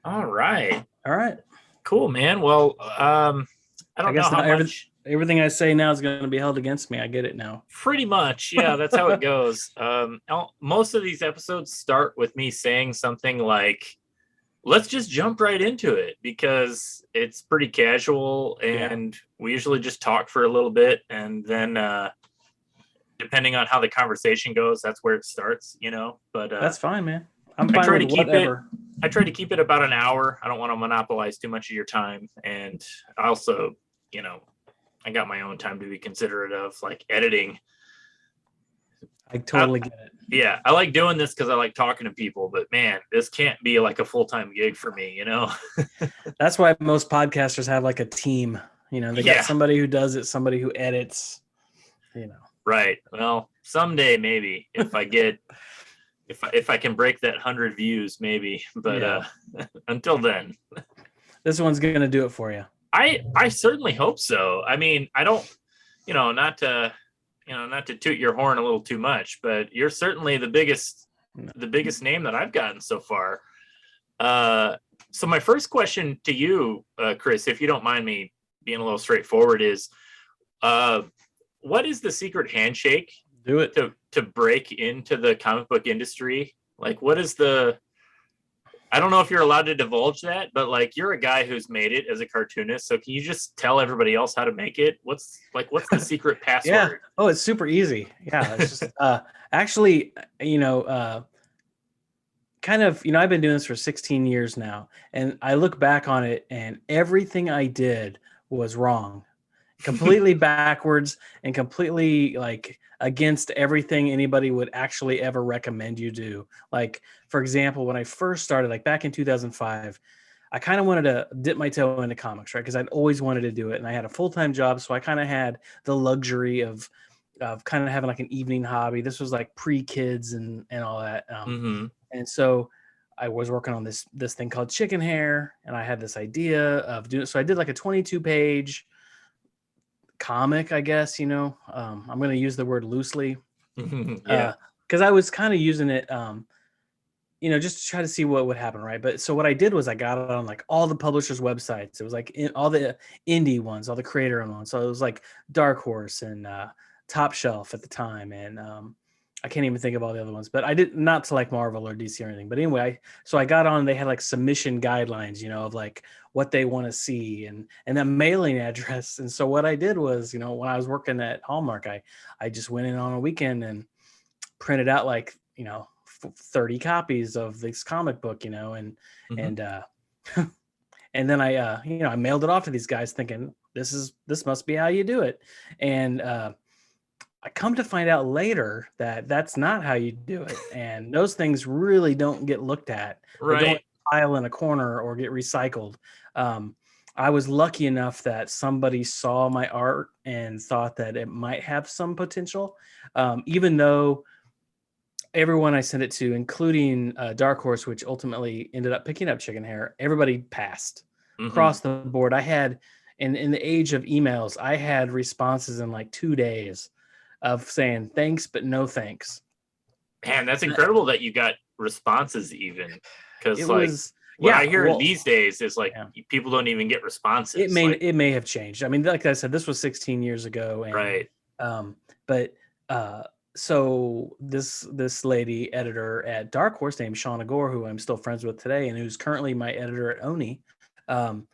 All right. All right. Cool, man. Well, I I don't know guess how now much. everything I say now is going to be held against me. I get it now. Pretty much, yeah, that's how it goes. Most of these episodes start with me saying something like, let's just jump right into it because it's pretty casual Yeah, and we usually just talk for a little bit and then depending on how the conversation goes, that's where it starts. But that's fine, man. I'm I fine try with to keep it whatever. I try to keep it about an hour. I don't want to monopolize too much of your time. And also, you know, I got my own time to be considerate of, like editing. I I, totally get it. yeah, I like doing this because I like talking to people, but man, this can't be like a full-time gig for me. That's why most podcasters have like a team. They got Yeah, somebody who does it, somebody who edits. You know, right. Well, someday maybe if I can break that 100 views, maybe. But yeah. until then, This one's going to do it for you. I certainly hope so. I mean, I don't, not to toot your horn a little too much, but you're certainly the biggest name that I've gotten so far. So my first question to you, Chris, if you don't mind me being a little straightforward, is uh, what is the secret handshake Do it. to break into the comic book industry? Like, what is the? I don't know if you're allowed to divulge that, but like, you're a guy who's made it as a cartoonist, so can you just tell everybody else how to make it? What's the secret Yeah. password? Oh, it's super easy. Yeah. It's just actually, kind of, I've been doing this for 16 years now, and I look back on it, and everything I did was wrong, completely backwards, and completely like against everything anybody would actually ever recommend you do. Like, for example, when I first started, like back in 2005, I kind of wanted to dip my toe into comics, right? Because I'd always wanted to do it, and I had a full-time job, so I kind of had the luxury of kind of having like an evening hobby. This was like pre-kids and all that. Mm-hmm. And so I was working on this thing called Chickenhare, and I had this idea of doing. So I did like a 22-page comic, I guess. I'm going to use the word loosely, Yeah. because I was kind of using it, just to try to see what would happen, right? But so what I did was I got it on like all the publishers' websites. It was like all the indie ones, all the creator ones. So it was like Dark Horse and Top Shelf at the time, and I can't even think of all the other ones. But I did not to like Marvel or DC or anything. But anyway, so I got on. They had like submission guidelines, of like what they want to see and that mailing address. And so what I did was, when I was working at Hallmark, I just went in on a weekend and printed out like 30 copies of this comic book, and Mm-hmm. and and then I mailed it off to these guys thinking this must be how you do it. And I come to find out later that that's not how you do it, and those things really don't get looked at. They go in Right. a pile in a corner or get recycled. um, I was lucky enough that somebody saw my art and thought that it might have some potential, even though everyone I sent it to, including Dark Horse, which ultimately ended up picking up Chickenhare, everybody passed Mm-hmm. across the board. I had, in the age of emails, I had responses in like 2 days of saying thanks, but no thanks. Man, that's incredible that you got responses even. It Because like was, what I yeah, hear well, these days is like yeah. people don't even get It responses. may Like, it may have changed. I mean, like I said, this was 16 years ago, and right. but uh, so this lady editor at Dark Horse named Shauna Gore, who I'm still friends with today, and who's currently my editor at Oni, um,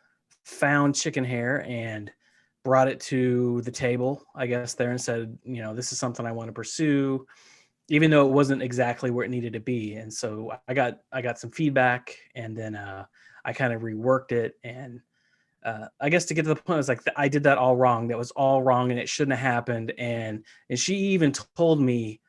found Chickenhare and brought it to the table, I guess, there, and said, this is something I want to pursue, even though it wasn't exactly where it needed to be. And so I got some feedback, and then I kind of reworked it. And I guess to get to the point, I was like, I did that all wrong. That was all wrong, and it shouldn't have happened. And she even told me,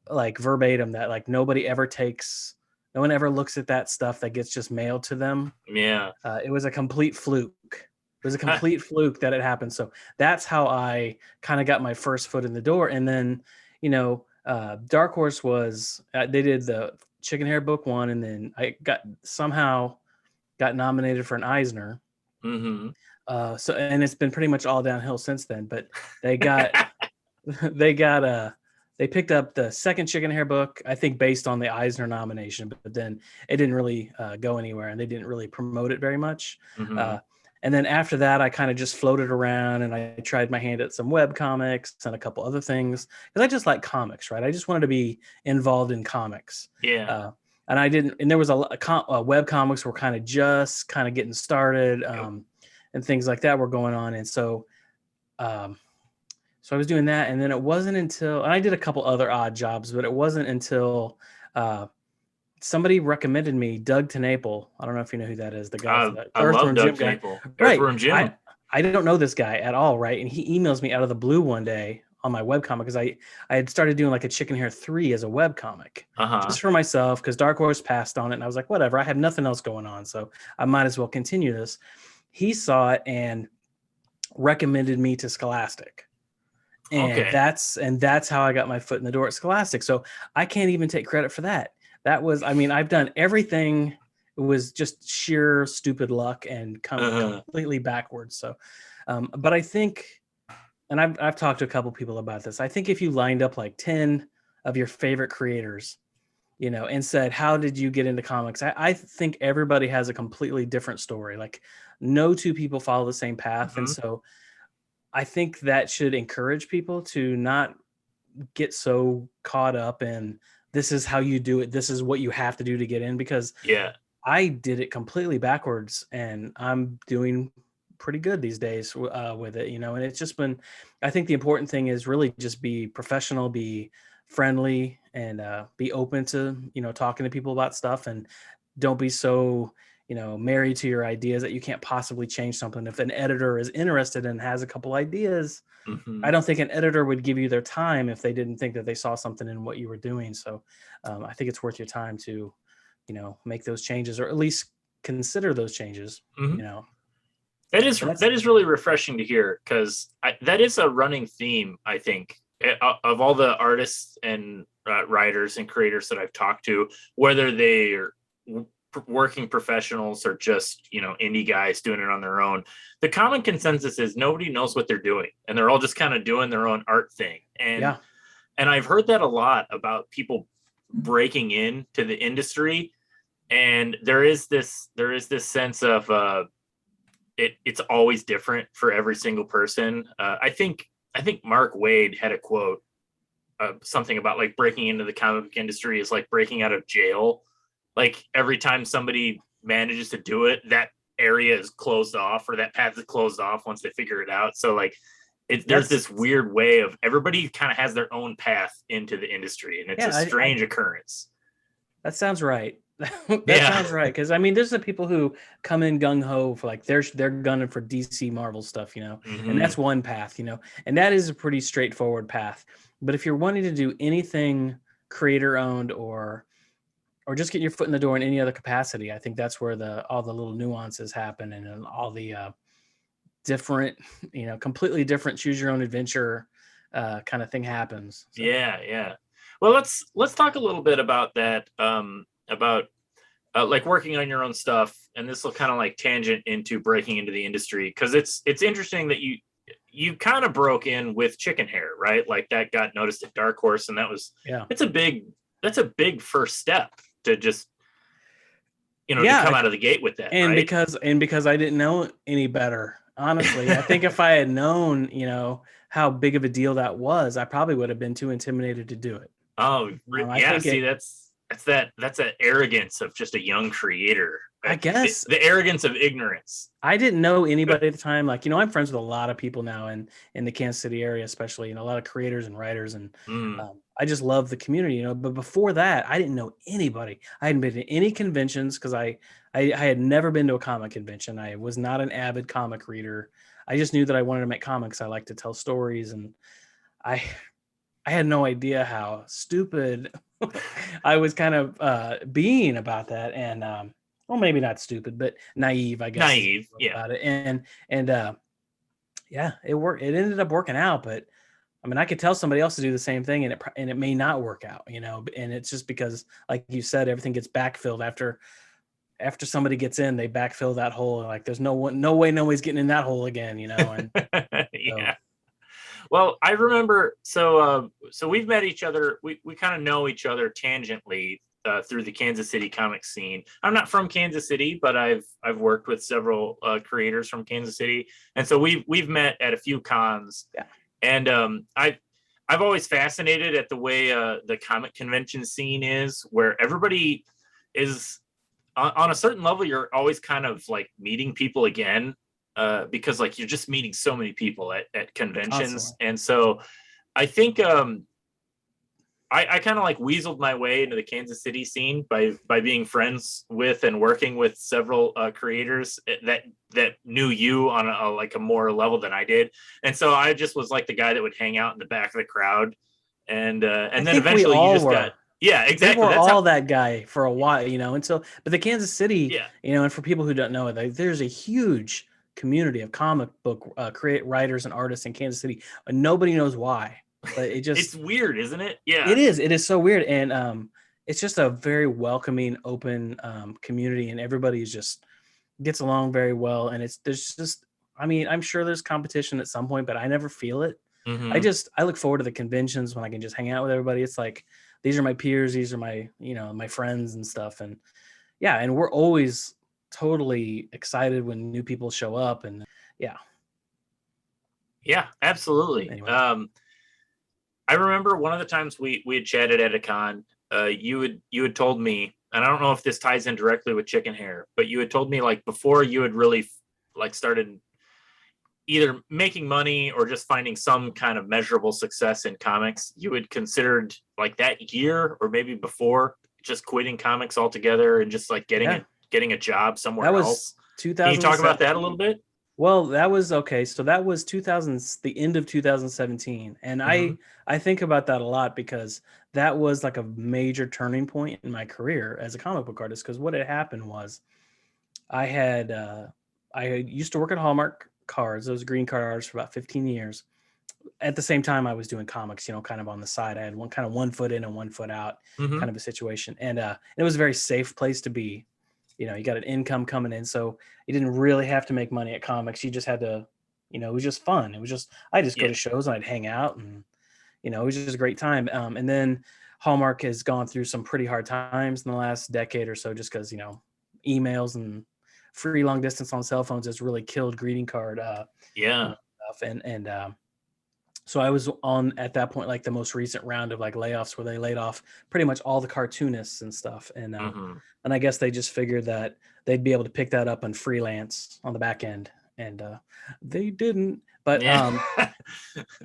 like verbatim, that like no one ever looks at that stuff that gets just mailed to them. Yeah. It was a complete fluke. It was a complete fluke that it happened. So that's how I kind of got my first foot in the door. And then, Dark Horse was they did the Chickenhare book one, and then I somehow got nominated for an Eisner. Mm-hmm. So, and it's been pretty much all downhill since then. But they got they got they picked up the second Chickenhare book, I think based on the Eisner nomination, but then it didn't really go anywhere, and they didn't really promote it very much. Mhm. And then after that, I kind of just floated around, and I tried my hand at some web comics and a couple other things, because I just like comics, right? I just wanted to be involved in comics. Yeah. And I didn't, and there was web comics were kind of getting started, Yep. and things like that were going on. And um, so I was doing that, and then it wasn't until, and I did a couple other odd jobs, but it wasn't until uh, somebody recommended me Doug TeNapel. I don't know if you know who that is, the guy, the I love Earthworm Jim Doug guy. TeNapel. Right. Earthworm Jim. I don't know this guy at all, right? And he emails me out of the blue one day on my webcomic, because I had started doing like a Chickenhare 3 as a webcomic Uh-huh. just for myself, because Dark Horse passed on it, and I was like, whatever, I have nothing else going on, so I might as well continue this. He saw it and recommended me to Scholastic. And Okay. that's how I got my foot in the door at Scholastic. So I can't even take credit for that. That was, I mean, I've done everything. It was just sheer stupid luck and Uh-huh. completely backwards. So, but I think, and I've talked to a couple people about this. I think if you lined up like 10 of your favorite creators, and said, how did you get into comics? I think everybody has a completely different story. Like no two people follow the same path. And Mhm. so I think that should encourage people to not get so caught up in this is how you do it. This is what you have to do to get in, because Yeah. I did it completely backwards, and I'm doing pretty good these days with it, and it's just been, I think the important thing is really just be professional, be friendly, and be open to, talking to people about stuff, and don't be so, married to your ideas that you can't possibly change something. If an editor is interested and has a couple ideas, I Mhm. don't think an editor would give you their time if they didn't think that they saw something in what you were doing. So I think it's worth your time to, make those changes, or at least consider those changes, Mhm. So, but that's, That is really refreshing to hear, because that is a running theme, I think, of all the artists and writers and creators that I've talked to, whether they are working professionals or just indie guys doing it on their own. The common consensus is nobody knows what they're doing, and they're all just kind of doing their own art thing. yeah, And I've heard that a lot about people breaking into the industry, and there is this sense of it's always different for every single person. I think Mark Wade had a quote, something about like breaking into the comic book industry is like breaking out of jail. Like every time somebody manages to do it, that area is closed off, or that path is closed off once they figure it out. So like there's that's, this weird way of everybody kind of has their own path into the industry, and it's yeah, a strange occurrence. that sounds right. That Yeah. sounds right. Cause I mean, there's the people who come in gung ho for like, they're gunning for DC Marvel stuff, and Hmm. that's one path, and that is a pretty straightforward path. But if you're wanting to do anything creator owned, or just get your foot in the door in any other capacity, I think that's where all the little nuances happen, and all the different, completely different choose your own adventure kind of thing happens. So Yeah, yeah. Well, let's talk a little bit about that. About like working on your own stuff, and this will kind of like tangent into breaking into the industry, because it's interesting that you kind of broke in with Chickenhare, right? Like that got noticed at Dark Horse, and yeah, it's a big that's a big first step to just to yeah, come out of the gate with that, and right? because I didn't know any better, honestly. I think if I had known, how big of a deal that was, I probably would have been too intimidated to do it. Oh, I yeah. think See, it. that's that arrogance of just a young creator. I guess The arrogance of ignorance. I didn't know anybody at the time. Like, I'm friends with a lot of people now in the Kansas City area, especially, a lot of creators and writers. And Mm, I just love the community, but before that, I didn't know anybody. I hadn't been to any conventions, because I had never been to a comic convention. I was not an avid comic reader. I just knew that I wanted to make comics. I like to tell stories. And I, I had no idea how stupid I was kind of being about that. And well, maybe not stupid, but naive, I guess, is naive. Yeah. about it. And yeah, it worked. It ended up working out, but I mean, I could tell somebody else to do the same thing, and it may not work out, And it's just because, like you said, everything gets backfilled after somebody gets in, they backfill that hole. Like there's no way nobody's getting in that hole again, And so, Yeah. Well, I remember. So we've met each other. We kind of know each other tangentially through the Kansas City comic scene. I'm not from Kansas City, but I've worked with several creators from Kansas City, and so we've met at a few cons. Yeah. And I've always fascinated at the way the comic convention scene is, where everybody is on a certain level. You're always kind of like meeting people again, because like you're just meeting so many people at conventions. Constantly. And so I think I kind of like weaseled my way into the Kansas City scene by being friends with and working with several creators that knew you on like a more level than I did. And so I just was like the guy that would hang out in the back of the crowd, and I then think we eventually you all just were. got, yeah, We exactly. were That's all how. that guy for a while, you know. And so, but the Kansas City, Yeah, you know, and for people who don't know it, like, there's a huge community of comic book create writers and artists in Kansas City. And nobody knows why, but it it's just weird, isn't it? Yeah, it is. It is so weird, and it's just a very welcoming, open community, and everybody just gets along very well. And there's just, I mean, I'm sure there's competition at some point, but I never feel it. hmm I look forward to the conventions when I can just hang out with everybody. It's like these are my peers, these are my, you know, my friends and stuff. And yeah, and we're always totally excited when new people show up. And yeah, yeah, absolutely. anyway. I remember one of the times we had chatted at a con. You had told me, and I don't know if this ties in directly with Chickenhare, but you had told me like before you had really like started either making money or just finding some kind of measurable success in comics, you had considered like that year or maybe before just quitting comics altogether and just like Yeah, getting a job that somewhere was else. Can you talk about that a little 2017. bit? Well, that was okay. So that was 2000, the end of 2017. And Mm-hmm. I think about that a lot because that was like a major turning point in my career as a comic book artist. Because what had happened was I had used to work at Hallmark Cards. I was a green card artist for about 15 years. At the same time, I was doing comics, you know, kind of on the side. I had one kind of 1 foot in and 1 foot out Mm-hmm. kind of a situation. And it was a very safe place to be. You know, you got an income coming in. So you didn't really have to make money at comics. You just had to, you know, it was just fun. It was just, I just go Yeah. to shows and I'd hang out, and, you know, it was just a great time. And then Hallmark has gone through some pretty hard times in the last decade or so, just because, you know, emails and free long distance on cell phones has really killed greeting card, you Yeah. know, stuff. And so I was on at that point, like the most recent round of like layoffs where they laid off pretty much all the cartoonists and stuff. Mm-hmm. And I guess they just figured that they'd be able to pick that up on freelance on the back end. And they didn't. But Yeah. That's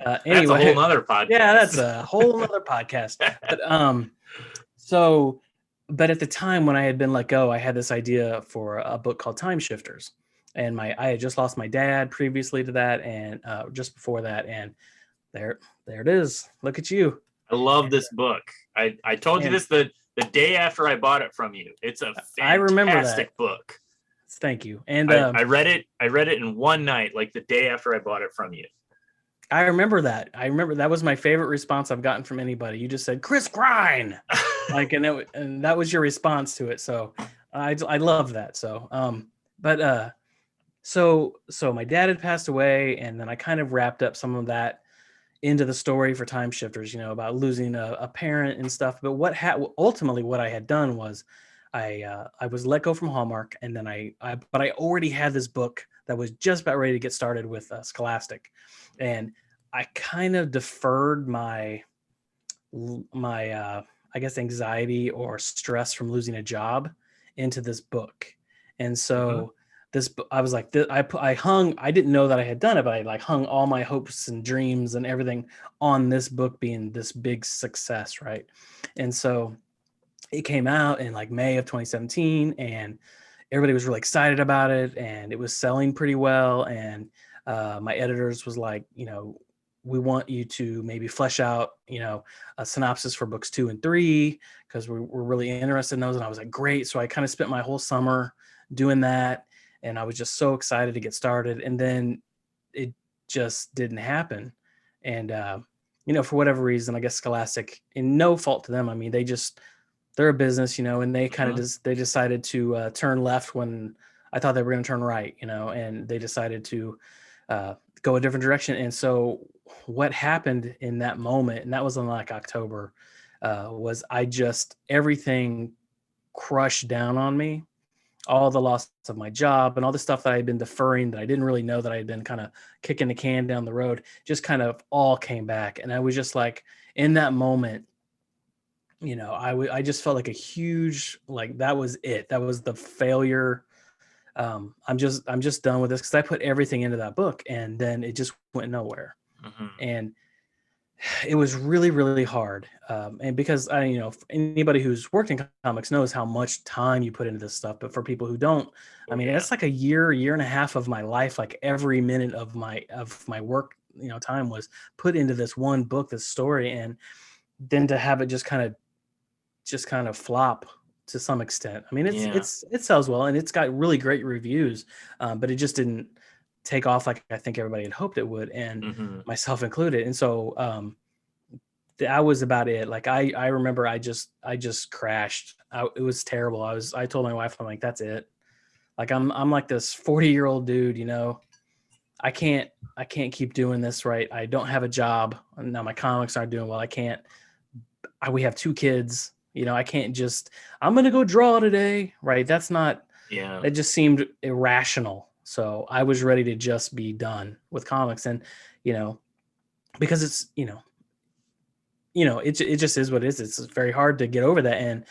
a whole anyway, nother yeah, that's podcast. a whole nother podcast. But so, but at the time when I had been let go, I had this idea for a book called Time Shifters. And I had just lost my dad previously to that, and just before that, and there there it is. Look at you. I love this book. I told you And this the day after I bought it from you. It's a I remember that. fantastic book. Thank you. And I read it. I read it in one night, like the day after I bought it from you. I remember that. I remember that was my favorite response I've gotten from anybody. You just said Chris Grine, like, and that was your response to it. So I love that. So but so my dad had passed away, and then I kind of wrapped up some of that into the story for Time Shifters, you know, about losing a parent and stuff. But ultimately what I had done was I was let go from Hallmark, and then but I already had this book that was just about ready to get started with Scholastic, and I kind of deferred my I guess anxiety or stress from losing a job into this book. And hmm so I was like, I didn't know that I had done it, but I like hung all my hopes and dreams and everything on this book being this big success. Right. And so it came out in like May of 2017, and everybody was really excited about it, and it was selling pretty well. And my editors was like, you know, we want you to maybe flesh out, you know, a synopsis for books 2 and 3 because we're really interested in those. And I was like, great. So I kind of spent my whole summer doing that, and I was just so excited to get started. And then it just didn't happen. And you know, for whatever reason, I guess Scholastic, in no fault to them, I mean, they're a business, you know, and they kind of hmm they decided to turn left when I thought they were going to turn right, you know, and they decided to go a different direction. And so what happened in that moment, and that was in like October, was everything crushed down on me. All the loss of my job and all the stuff that I had been deferring that I didn't really know that I had been kind of kicking the can down the road, just kind of all came back. And I was just like, in that moment, I just felt like a huge, like, that was it. That was the failure. I'm just done with this, because I put everything into that book and then it just went nowhere. Mm-hmm. And it was really, really hard. And because anybody who's worked in comics knows how much time you put into this stuff. But for people who don't, that's like a year and a half of my life. Like every minute of my work, time was put into this one book, this story. And then to have it just kind of flop to some extent. I mean, it sells well and it's got really great reviews, but it just didn't take off like I think everybody had hoped it would, and myself included. And so that was about it. Like I remember I just crashed. It was terrible. I told my wife, I'm like, that's it. Like I'm like this 40-year-old dude, I can't keep doing this, right? I don't have a job. Now my comics aren't doing well. We have 2 kids. I can't just, I'm going to go draw today, right? That's not, that just seemed irrational. So I was ready to just be done with comics. And, because it's, it just is what it is. It's very hard to get over that. And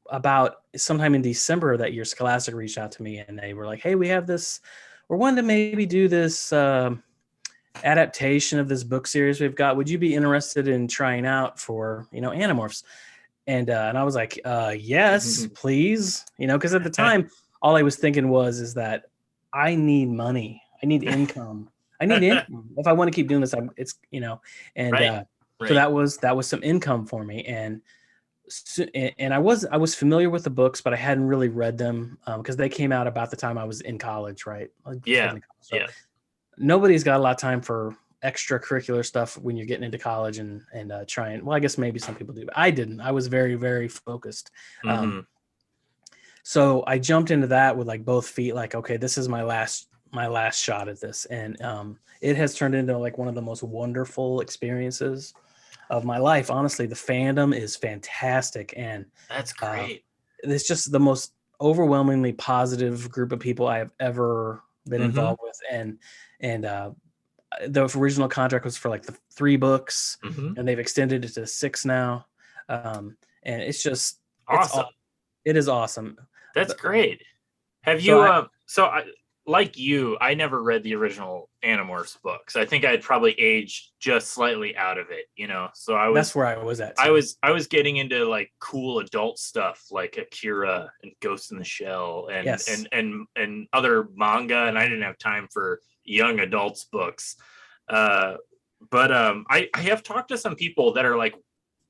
about sometime in December of that year, Scholastic reached out to me and they were like, hey, we have this, we're wanting to maybe do this adaptation of this book series we've got. Would you be interested in trying out for, Animorphs? And I was like, yes, please. Because at the time, all I was thinking is that I need money. I need income. I need income. If I want to keep doing this, so that was some income for me. And I was familiar with the books, but I hadn't really read them because they came out about the time I was in college, right? So nobody's got a lot of time for extracurricular stuff when you're getting into college and trying. Well, I guess maybe some people do, but I didn't. I was very, very focused. So I jumped into that with like both feet. Like, okay, this is my last shot at this, and it has turned into like one of the most wonderful experiences of my life. Honestly, the fandom is fantastic, and that's great. It's just the most overwhelmingly positive group of people I have ever been involved with, and the original contract was for like the 3 books, and they've extended it to 6 now, and it's just awesome. It is awesome. That's great. Have you? Like you, I never read the original Animorphs books. I think I'd probably aged just slightly out of it, So that's where I was at. I was getting into like cool adult stuff like Akira and Ghost in the Shell and other manga, and I didn't have time for young adults books. But I have talked to some people that are like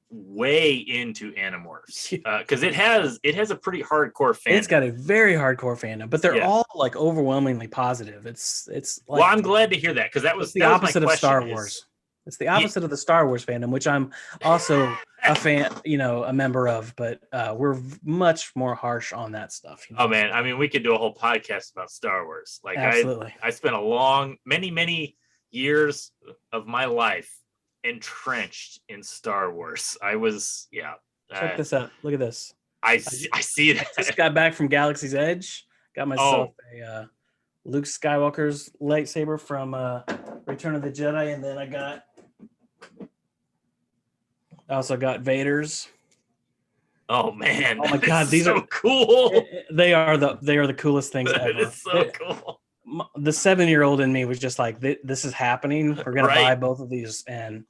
way into Animorphs because it has a pretty hardcore fandom. It's got a very hardcore fandom, but they're all like overwhelmingly positive. It's like, well, I'm glad to hear that because that was the opposite of Star Wars. It's the opposite of the Star Wars fandom, which I'm also a fan, a member of, but we're much more harsh on that stuff. Oh man, I mean, we could do a whole podcast about Star Wars. Like, absolutely. I spent many years of my life entrenched in Star Wars. I was, check this out. Look at this. I see that. I just got back from Galaxy's Edge. Got myself a Luke Skywalker's lightsaber from Return of the Jedi, and then I also got Vader's. Oh man! Oh my god, these so are cool. They are the coolest things ever. It's so cool. The 7-year-old in me was just like, this is happening. We're gonna buy both of these, and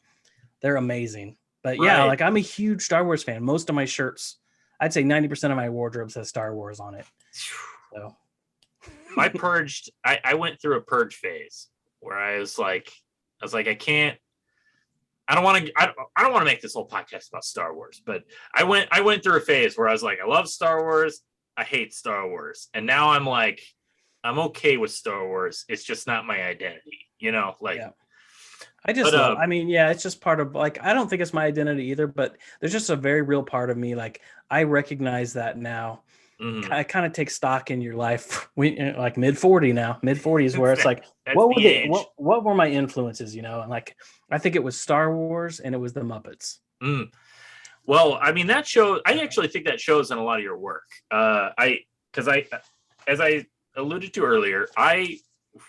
they're amazing. But like I'm a huge Star Wars fan. Most of my shirts, I'd say 90% of my wardrobe says Star Wars on it. So I went through a purge phase where I was like, I don't want to make this whole podcast about Star Wars, but I went through a phase where I was like, I love Star Wars, I hate Star Wars, and now I'm like, I'm okay with Star Wars. It's just not my identity, I just love, it's just part of, like, I don't think it's my identity either, but there's just a very real part of me. Like, I recognize that now. Mhm. I kind of take stock in your life. Like mid 40 now, mid 40s, where it's like, That's the age. what were my influences, And like, I think it was Star Wars and it was the Muppets. Mm. Well, I mean, I actually think that shows in a lot of your work. Because as I alluded to earlier, I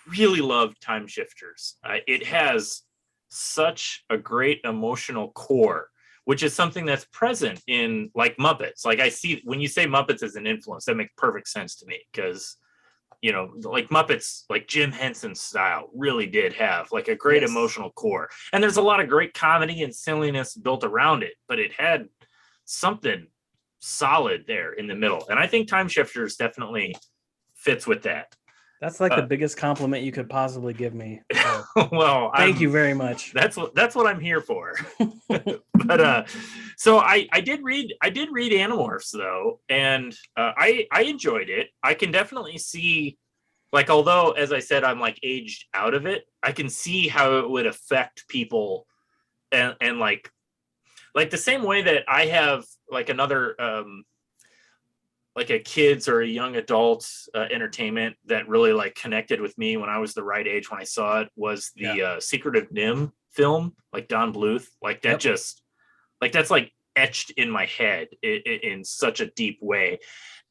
really love Time Shifters. It has such a great emotional core, which is something that's present in like Muppets. Like, I see when you say Muppets as an influence, that makes perfect sense to me, because like Muppets, like Jim Henson style, really did have like a great emotional core. And there's a lot of great comedy and silliness built around it, but it had something solid there in the middle. And I think Time Shifters definitely fits with that. That's like the biggest compliment you could possibly give me. So well, thank you very much. That's what I'm here for. But so I did read Animorphs though, and I enjoyed it. I can definitely see, like, although as I said, I'm like aged out of it, I can see how it would affect people, and like the same way that I have like another like a kids or a young adult entertainment that really like connected with me when I was the right age when I saw it was the Secret of Nim film, like Don Bluth. Like that just like that's like etched in my head in such a deep way.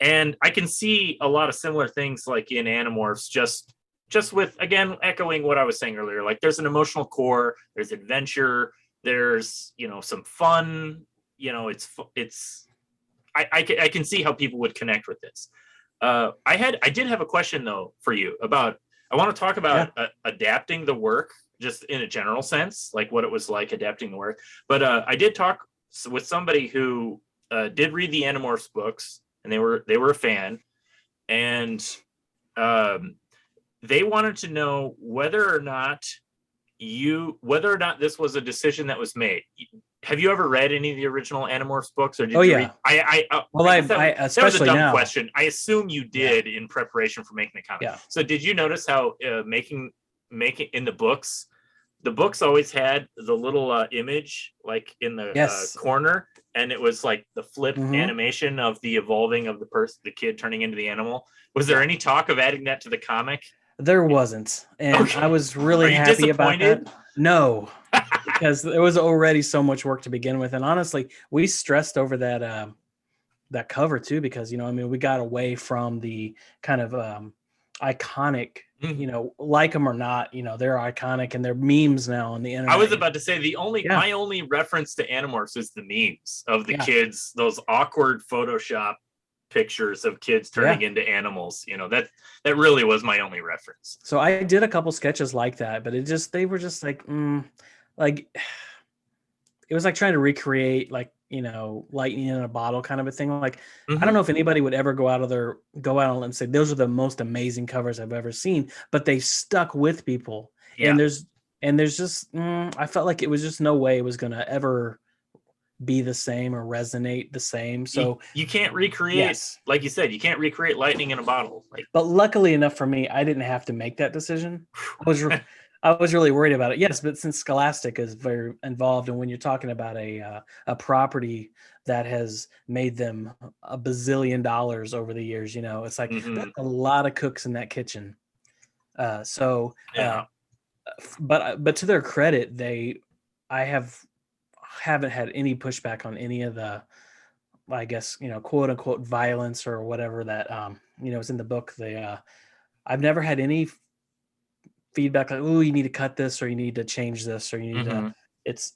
And I can see a lot of similar things like in Animorphs, just with, again, echoing what I was saying earlier. Like there's an emotional core, there's adventure, there's some fun. It's I can see how people would connect with this. I did have a question though for you about. I want to talk about adapting the work, just in a general sense, like what it was like adapting the work. But I did talk with somebody who did read the Animorphs books, and they were a fan, and they wanted to know whether or not this was a decision that was made. Have you ever read any of the original Animorphs books, or did you read? That was a dumb question. I assume you did in preparation for making the comic. Yeah. So did you notice how making in the books always had the little image like in the corner, and it was like the flip animation of the evolving of the kid turning into the animal. Was there any talk of adding that to the comic? There wasn't, and I was really happy about that. No, because there was already so much work to begin with, and honestly, we stressed over that that cover too, because we got away from the kind of iconic, like them or not, they're iconic and they're memes now on the internet. I was about to say my only reference to Animorphs is the memes of the kids, those awkward Photoshop pictures of kids turning into animals. That really was my only reference. So I did a couple sketches like that, but they were just like like it was like trying to recreate like lightning in a bottle kind of a thing. Like I don't know if anybody would ever go out and say those are the most amazing covers I've ever seen, but they stuck with people. And there's just I felt like it was just no way it was gonna ever be the same or resonate the same. So you can't recreate, like you said, you can't recreate lightning in a bottle. But luckily enough for me, I didn't have to make that decision. I was really worried about it. Yes, but since Scholastic is very involved, and when you're talking about a property that has made them $1 bazillion over the years, it's like that's a lot of cooks in that kitchen. But to their credit, haven't had any pushback on any of the, I guess, quote unquote violence or whatever that is in the book. I've never had any feedback like, oh, you need to cut this, or you need to change this, or you need to. It's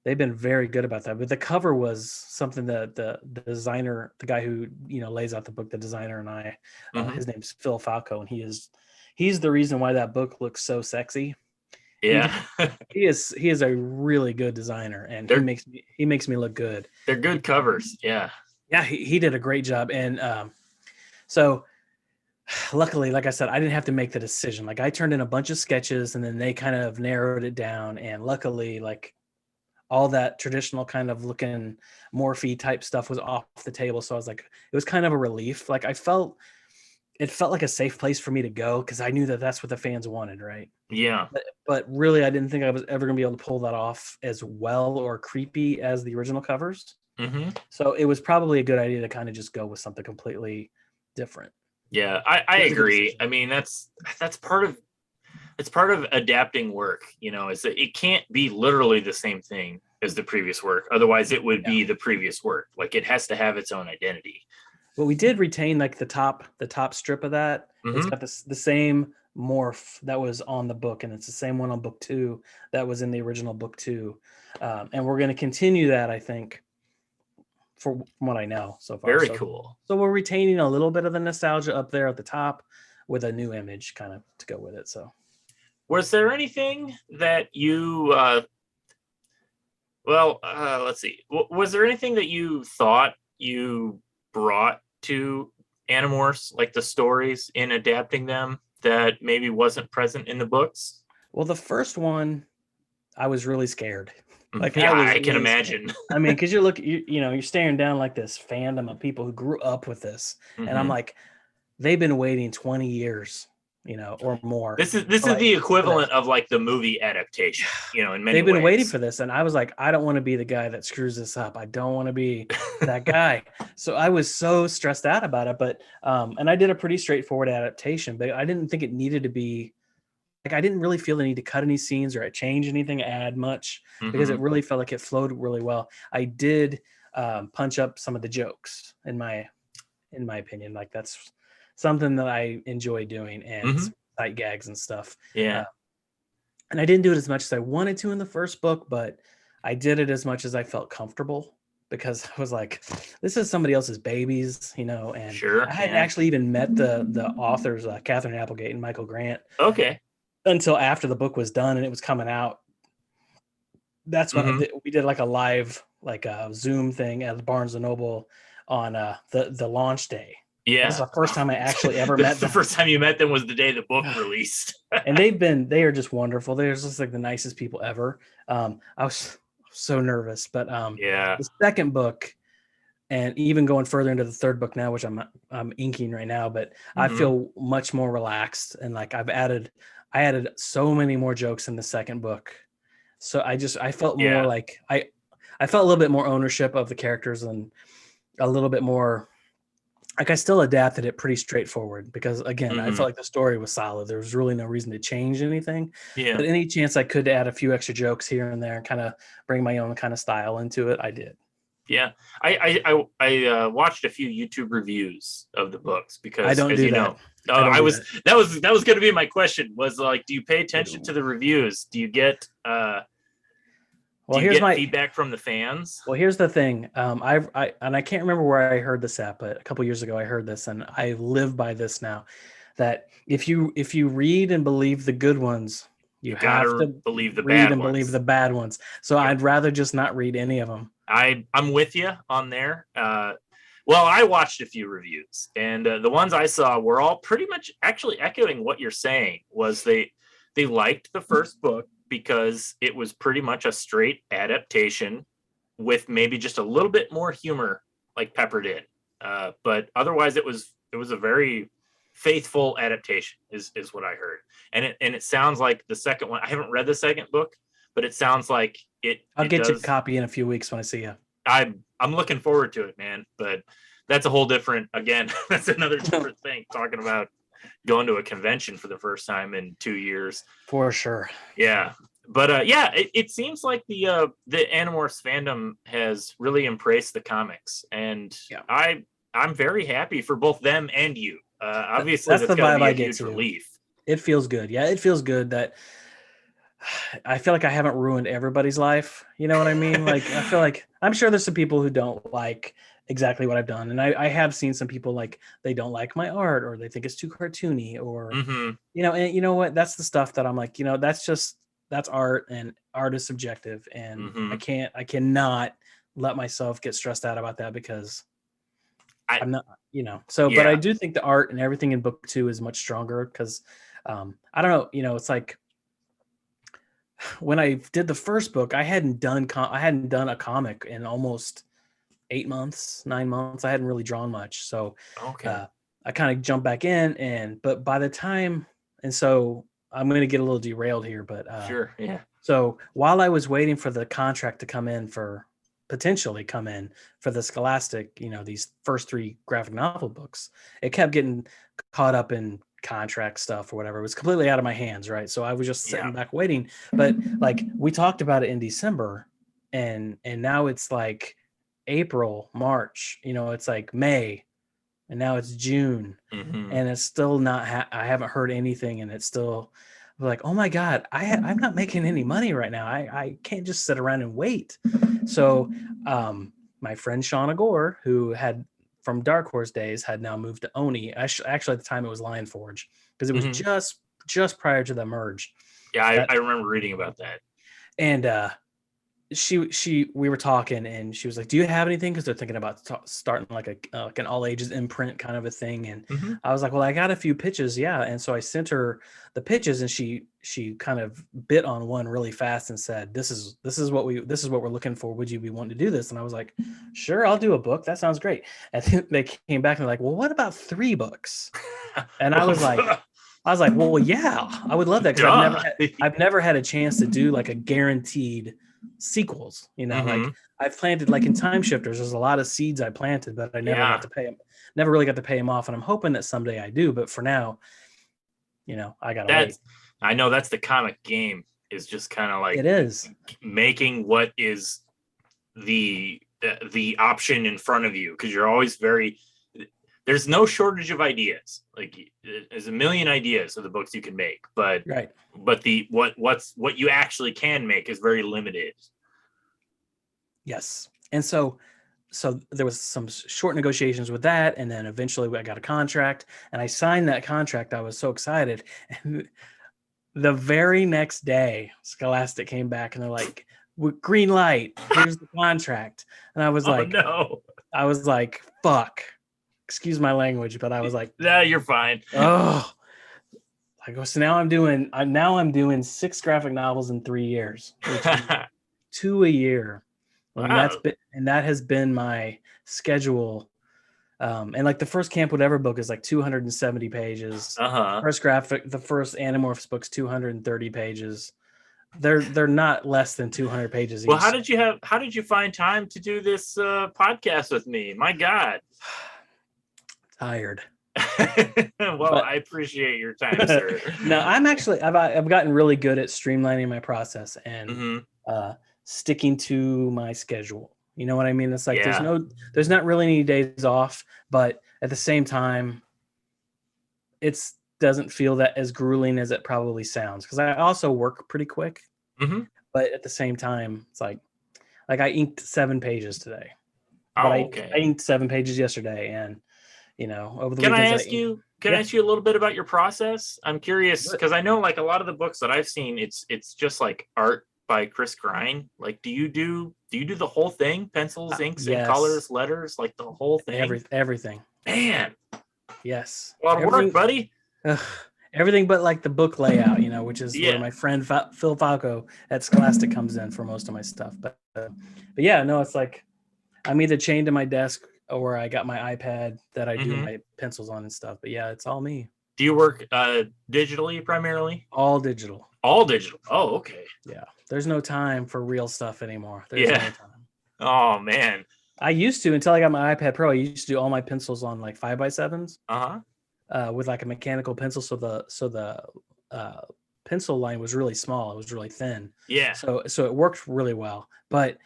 they've been very good about that. But the cover was something that the designer, the guy who lays out the book, the designer, and I, his name's Phil Falco, and he's the reason why that book looks so sexy. Yeah, he is a really good designer, and he makes me look good. They're good covers. Yeah, he did a great job, and so luckily, like I said, I didn't have to make the decision. Like I turned in a bunch of sketches, and then they kind of narrowed it down, and luckily, like all that traditional kind of looking Morphe type stuff was off the table. So I was like, it was kind of a relief. Like it felt like a safe place for me to go, because I knew that that's what the fans wanted, right? Yeah. But really, I didn't think I was ever going to be able to pull that off as well or creepy as the original covers. Mm-hmm. So it was probably a good idea to kind of just go with something completely different. Yeah, I It was a good agree. decision. I mean, that's part of it's part of adapting work, is that it can't be literally the same thing as the previous work. Otherwise it would be the previous work. Like it has to have its own identity. But we did retain like the top strip of that. It's Mm-hmm. got the same morph that was on the book, and it's the same one on book 2 that was in the original book 2. And we're going to continue that, I think, from what I know so far. Very So, cool. so we're retaining a little bit of the nostalgia up there at the top with a new image kind of to go with it. So Was there anything that you let's see. Was there anything that you thought you brought to Animorphs, like the stories in adapting them, that maybe wasn't present in the books? well, the first one, I was really scared. Like Yeah, I was I can really scared. imagine. I mean, because you're staring down like this fandom of people who grew up with this, and I'm Mm-hmm. like, they've been waiting 20 years, or more. This is Like, the for this. equivalent of like the movie adaptation, in many They've been waiting ways. for this, and I was like, I don't want to be the guy that screws this up. I don't want to be that guy. So I was so stressed out about it. But and I did a pretty straightforward adaptation, but I didn't think it needed to be like, I didn't really feel the need to cut any scenes or change anything, add much, because Mm-hmm. it really felt like it flowed really well. I did punch up some of the jokes in my opinion. Like that's something that I enjoy doing, and Mm-hmm. some tight gags and stuff. Yeah. And I didn't do it as much as I wanted to in the first book, but I did it as much as I felt comfortable, because I was like, this is somebody else's babies, and Sure. I hadn't Yeah. actually even met the authors, Catherine Applegate and Michael Grant, Okay. until after the book was done and it was coming out. That's when Mm-hmm. we did like a live, like a Zoom thing at the Barnes and Noble on the launch day. That's Yeah. the first time I actually ever met The them. first time you met them was the day the book released. And they are just wonderful. They're just like the nicest people ever. I was so nervous, but Yeah. the second book, and even going further into the third book now, which I'm inking right now, but I Mm-hmm. feel much more relaxed, and like I added so many more jokes in the second book. So I felt more Yeah. like I felt a little bit more ownership of the characters, and a little bit more like I still adapted it pretty straightforward, because again, I Mm-hmm. felt like the story was solid. There was really no reason to change anything, Yeah. but any chance I could to add a few extra jokes here and there and kind of bring my own kind of style into it, I did. Yeah. I watched a few YouTube reviews of the books I because, don't as do you that. know, I don't I do was that. that was going to be my question, was like, do you pay attention to the reviews? Do you get Well, here's my feedback from the fans? well, here's the thing. I can't remember where I heard this at, but a couple years ago I heard this, and I live by this now. That if you read and believe the good ones, you You have gotta to believe the read bad and believe the ones. bad ones. So Yep. I'd rather just not read any of them. I'm with you on there. Well, I watched a few reviews, and the ones I saw were all pretty much actually echoing what you're saying. Was they liked the first book because it was pretty much a straight adaptation with maybe just a little bit more humor like peppered in. But otherwise, it was a very faithful adaptation, is what I heard. And it sounds like the second one. I haven't read the second book, but it sounds like I'll it get you a does. copy in a few weeks when I see you. I'm looking forward to it, man. But that's a whole different, again, that's another different thing, talking about going to a convention for the first time in 2 years. For sure. Yeah. But yeah, it seems like the Animorphs fandom has really embraced the comics, and Yeah. I'm very happy for both them and you. Obviously, That's that's the got to vibe be a I get huge too. relief. It feels good. Yeah, it feels good that I feel like I haven't ruined everybody's life. You know what I mean? Like, I feel like I'm sure there's some people who don't like exactly what I've done. And I have seen some people like they don't like my art, or they think it's too cartoony, or, Mm-hmm. and you know what? That's the stuff that I'm like, that's art, and art is subjective. And Mm-hmm. I cannot let myself get stressed out about that, because I'm not, but I Yeah. do think the art and everything in book 2 is much stronger, because I don't know, it's like, when I did the first book, I hadn't done a comic in almost 8 months, 9 months. I hadn't really drawn much, so Okay. I kind of jumped back in, but by the time, and so I'm going to get a little derailed here, but Sure. Yeah. so while I was waiting for the contract to come in for potentially come in for the Scholastic, these first 3 graphic novel books. It kept getting caught up in contract stuff or whatever. It was completely out of my hands, right? So I was just sitting back waiting. But like we talked about it in December, and now it's like April, March, it's like May, and now it's June, and it's still not I haven't heard anything, and it's still like, oh my God, I'm not making any money right now. I can't just sit around and wait. So my friend Shauna Gore, who had from Dark Horse days, had now moved to Oni. Actually, at the time it was Lion Forge, because it was just prior to the merge. Yeah, I remember reading about that. And we were talking, and she was like, do you have anything? Because they're thinking about starting like an all ages imprint kind of a thing. And I was like, well, I got a few pitches. Yeah. And so I sent her the pitches, and she kind of bit on one really fast and said, this is what we're looking for. Would you be wanting to do this? And I was like, sure, I'll do a book. That sounds great. And then they came back and they're like, well, what about 3 books? And I was like, well, yeah, I would love that, because I've never had a chance to do like a guaranteed sequels. Like I've planted, like in Time Shifters, there's a lot of seeds I planted, but I never got to pay them. Never really got to pay them off, and I'm hoping that someday I do. But for now, I gotta wait. I know that's the comic game, is just kind of like it is making what is the option in front of you, because you're always there's no shortage of ideas. Like there's a million ideas of the books you can make, but what you actually can make is very limited. Yes. And so there was some short negotiations with that, and then eventually I got a contract, and I signed that contract. I was so excited. And the very next day, Scholastic came back and they're like, green light, here's the contract. And I was like, no. I was like, fuck. Excuse my language, but I was like, "Yeah, you're fine." Oh, I go. So now I'm doing 6 graphic novels in 3 years, which is 2 a year, and that has been my schedule. And like the first Camp Whatever book is like 270 pages. The first Animorphs book's 230 pages. They're not less than 200 pages. Well, how did you find time to do this podcast with me? My God. Tired. Well, I appreciate your time, sir. No, I've gotten really good at streamlining my process and sticking to my schedule. You know what I mean? It's like there's not really any days off, but at the same time, it doesn't feel that as grueling as it probably sounds, because I also work pretty quick. But at the same time, it's like I inked 7 pages today. I inked 7 pages yesterday, and over the Can weekends. Can I ask you a little bit about your process? I'm curious, because I know like a lot of the books that I've seen, it's just like art by Chris Grine. Like, do you do the whole thing? Pencils, inks, and colors, letters, like the whole thing? Everything. Man. Yes. A lot of work, buddy. Everything but like the book layout, which is where my friend Phil Falco at Scholastic comes in for most of my stuff. But yeah, no, it's like I'm either chained to my desk, or I got my iPad that I do my pencils on and stuff. But yeah, it's all me. Do you work digitally primarily? All digital. All digital. Oh, okay. Yeah. There's no time for real stuff anymore. There's no time. Oh, man. I used to, until I got my iPad Pro, I used to do all my pencils on like 5x7s. With like a mechanical pencil. So the pencil line was really small. It was really thin. Yeah. So it worked really well. But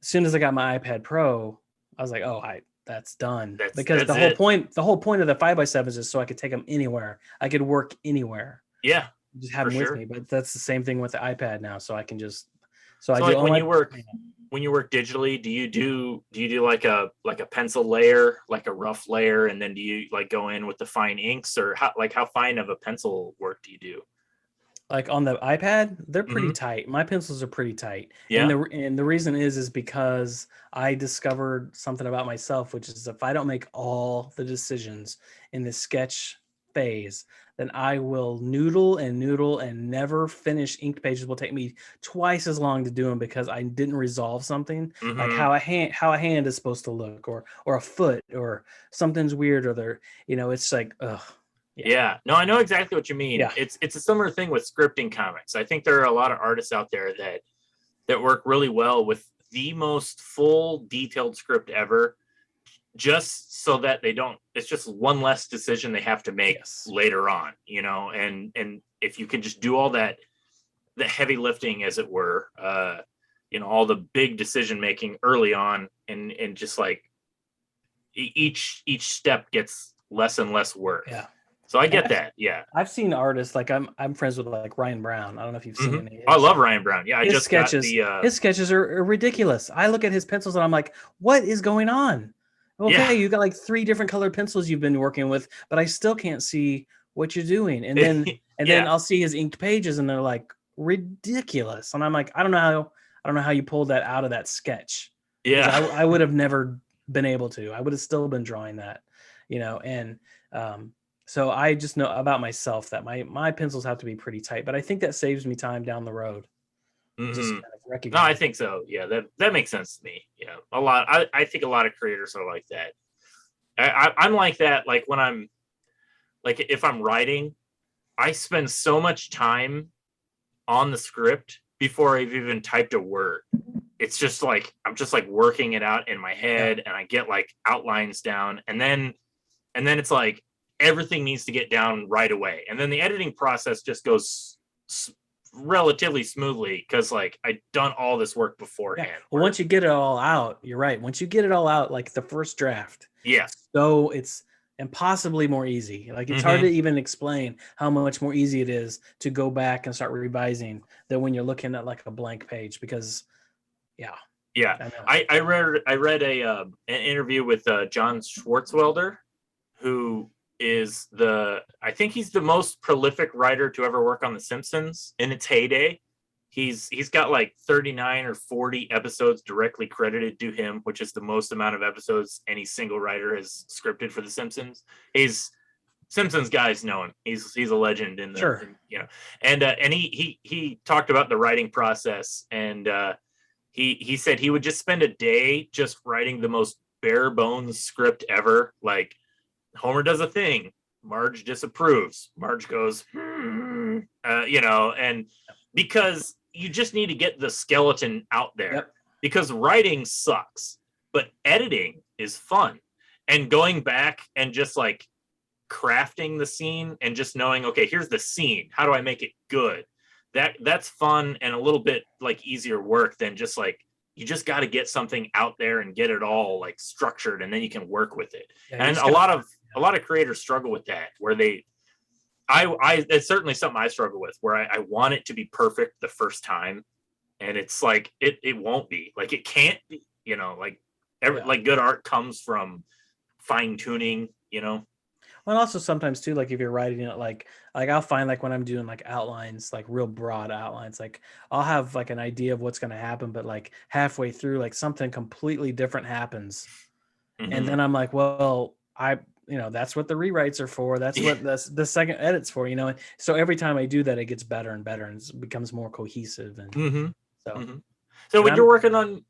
as soon as I got my iPad Pro, I was like, oh, that's done. Because the whole point of the 5x7s is so I could take them anywhere. I could work anywhere. Yeah. Just have them with me. But that's the same thing with the iPad now. So I can just when you work digitally, do you do like a pencil layer, like a rough layer, and then do you like go in with the fine inks, or how fine of a pencil work do you do? Like on the iPad, they're pretty tight. My pencils are pretty tight. Yeah. And the reason is because I discovered something about myself, which is if I don't make all the decisions in the sketch phase, then I will noodle and never finish. Inked pages will take me twice as long to do them because I didn't resolve something, like how a hand is supposed to look, or a foot, or something's weird, or they're, it's like, ugh. Yeah, no, I know exactly what you mean. Yeah. It's a similar thing with scripting comics. I think there are a lot of artists out there that work really well with the most full detailed script ever, just so that they don't, it's just one less decision they have to make later on, you know, and if you can just do all that, the heavy lifting, as it were, you know, all the big decision making early on, and just like each step gets less and less work. Yeah. So I get that. Yeah. I've seen artists like I'm friends with like Ryan Brown. I don't know if you've seen any. I love Ryan Brown. Yeah, his sketches. His sketches are ridiculous. I look at his pencils and I'm like, what is going on? Okay, you got like 3 different colored pencils you've been working with, but I still can't see what you're doing. And then then I'll see his inked pages and they're like ridiculous. And I'm like, I don't know how you pulled that out of that sketch. Yeah. I would have never been able to. I would have still been drawing that, you know, and so I just know about myself that my pencils have to be pretty tight, but I think that saves me time down the road. Just kind of recognize. No, I think so. Yeah, that makes sense to me. Yeah, a lot. I think a lot of creators are like that. I'm like that. Like when I'm, like if I'm writing, I spend so much time on the script before I've even typed a word. It's just like I'm just like working it out in my head, and I get like outlines down, and then it's like everything needs to get down right away, and then the editing process just goes relatively smoothly because like I've done all this work beforehand. Well, once you get it all out, you're right. Once you get it all out, like the first draft, so it's impossibly more easy. Like it's hard to even explain how much more easy it is to go back and start revising than when you're looking at like a blank page, because I read an interview with John Swartzwelder, who is I think he's the most prolific writer to ever work on The Simpsons in its heyday. He's got like 39 or 40 episodes directly credited to him, which is the most amount of episodes any single writer has scripted for The Simpsons. Simpsons guys know him. He's a legend in the you know. And he talked about the writing process, and he said he would just spend a day just writing the most bare bones script ever, like Homer does a thing, Marge disapproves, Marge goes, you know, and because you just need to get the skeleton out there, because writing sucks, but editing is fun. And going back and just like crafting the scene and just knowing, okay, here's the scene, how do I make it good? That's fun and a little bit like easier work than just like, you just got to get something out there and get it all like structured, and then you can work with it. And a lot of creators struggle with that, where it's certainly something I struggle with, where I want it to be perfect the first time, and it's like it won't be, like it can't be, you know, like like good art comes from fine tuning, you know. Well, also sometimes too, like if you're writing it, like I'll find like when I'm doing like outlines, like real broad outlines, like I'll have like an idea of what's going to happen, but like halfway through, like something completely different happens, and then I'm like, well, you know, that's what the rewrites are for. That's what the second edit's for, you know. And so every time I do that, it gets better and better, and it becomes more cohesive. And so when you're working on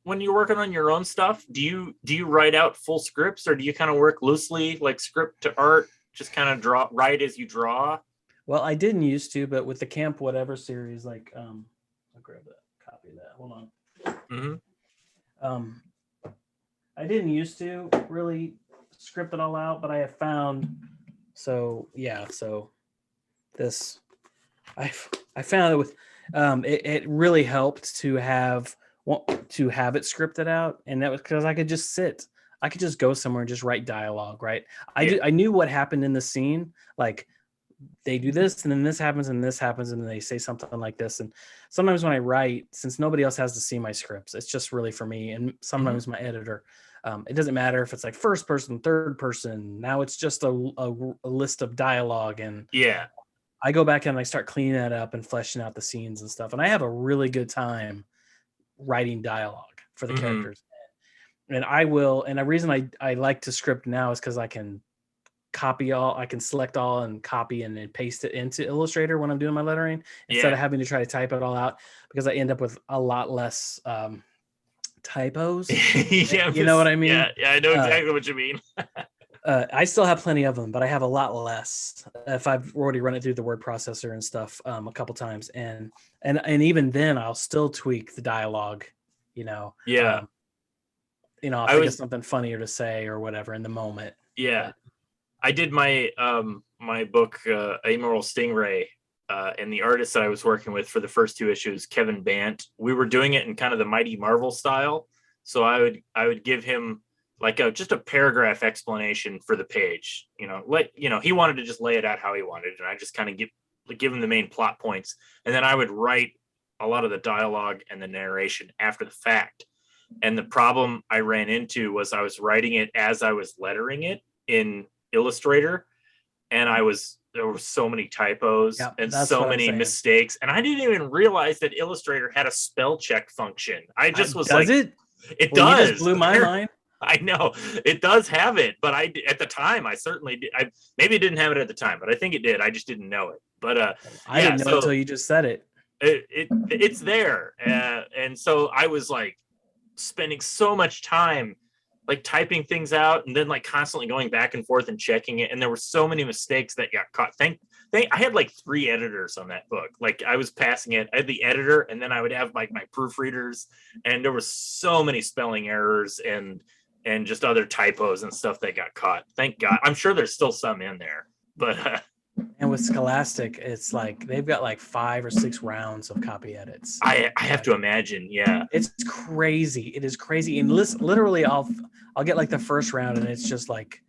your own stuff, do you write out full scripts, or do you kind of work loosely, like script to art, just kind of write as you draw? Well, I didn't used to, but with the Camp Whatever series, like I'll grab that copy of that. Hold on. I didn't used to really script it all out, but I have found this I found it with it really helped to have it scripted out, and that was because I could just go somewhere and just write dialogue, right? I knew what happened in the scene, like they do this and then this happens and this happens and then they say something like this. And sometimes when I write, since nobody else has to see my scripts, it's just really for me, and sometimes my editor. It doesn't matter if it's like first person, third person. Now it's just a list of dialogue, and I go back and I start cleaning that up and fleshing out the scenes and stuff. And I have a really good time writing dialogue for the characters. And I will. And the reason I like to script now is because I can copy all. I can select all and copy and then paste it into Illustrator when I'm doing my lettering, instead of having to try to type it all out, because I end up with a lot less typos. You know what I mean? Yeah, I know exactly what you mean. I still have plenty of them, but I have a lot less if I've already run it through the word processor and stuff a couple times, and even then I'll still tweak the dialogue Yeah. I'll think of something funnier to say or whatever in the moment. Yeah. But I did my my book Amoral Stingray, and the artist that I was working with for the first 2 issues, Kevin Bant. We were doing it in kind of the Mighty Marvel style, so I would give him like just a paragraph explanation for the page. He wanted to just lay it out how he wanted, and I just kind of give him the main plot points, and then I would write a lot of the dialogue and the narration after the fact. And the problem I ran into was I was writing it as I was lettering it in Illustrator, and there were so many typos and so many mistakes, and I didn't even realize that Illustrator had a spell check function. I just was does it does. You just blew my mind. I know it does have it, but at the time I certainly did. I maybe didn't have it at the time, but I think it did. I just didn't know it. But I didn't know until you just said it. It's there, and so I was like spending so much time like typing things out and then like constantly going back and forth and checking it, and there were so many mistakes that got caught. I had like 3 editors on that book. Like I was passing it, I had the editor, and then I would have like my proofreaders, and there were so many spelling errors and just other typos and stuff that got caught. Thank God. I'm sure there's still some in there, but and with Scholastic, it's like they've got like 5 or 6 rounds of copy edits. I have to imagine, yeah. It's crazy. It is crazy. And literally, I'll get like the first round, and it's just like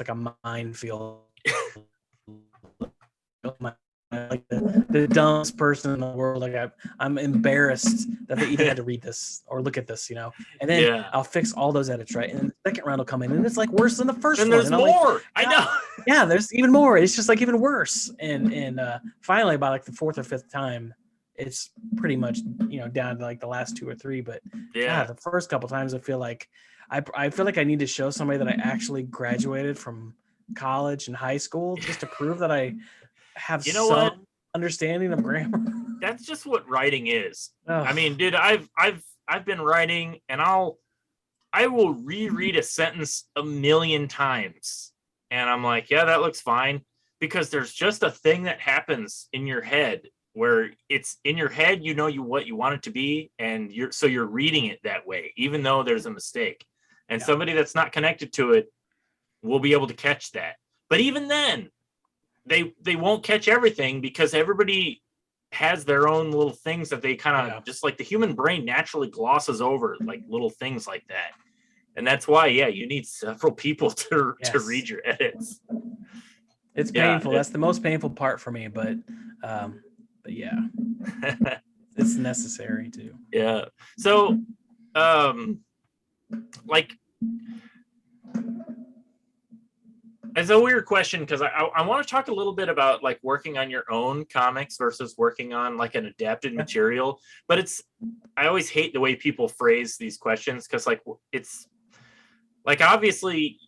a minefield. Like the dumbest person in the world. Like I'm embarrassed that they even had to read this or look at this, And then I'll fix all those edits, right? And then the second round will come in, and it's like worse than the first one. There's more. I know. Yeah, there's even more. It's just like even worse. And finally, by like the 4th or 5th time, it's pretty much down to like the last 2 or 3. But the first couple times, I feel like I need to show somebody that I actually graduated from college and high school just to prove that I have some understanding of grammar. That's just what writing is. Ugh. I mean, dude, I've been writing, and I will reread a sentence a million times, and I'm like, yeah, that looks fine, because there's just a thing that happens in your head where it's in your head, what you want it to be, and you're reading it that way, even though there's a mistake, and somebody that's not connected to it will be able to catch that. But even then, they won't catch everything, because everybody has their own little things that they kind of just like the human brain naturally glosses over like little things like that. And that's why, you need several people to read your edits. It's painful. That's the most painful part for me, but yeah, it's necessary too. Yeah. So, like, it's a weird question, because I want to talk a little bit about like working on your own comics versus working on like an adapted material. But I always hate the way people phrase these questions, because like it's like, obviously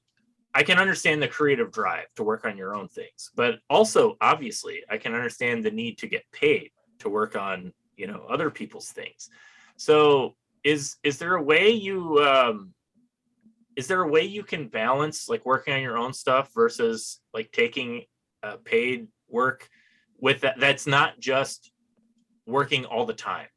I can understand the creative drive to work on your own things, but also obviously I can understand the need to get paid to work on other people's things. So is there a way you can balance like working on your own stuff versus like taking paid work with that's not just working all the time?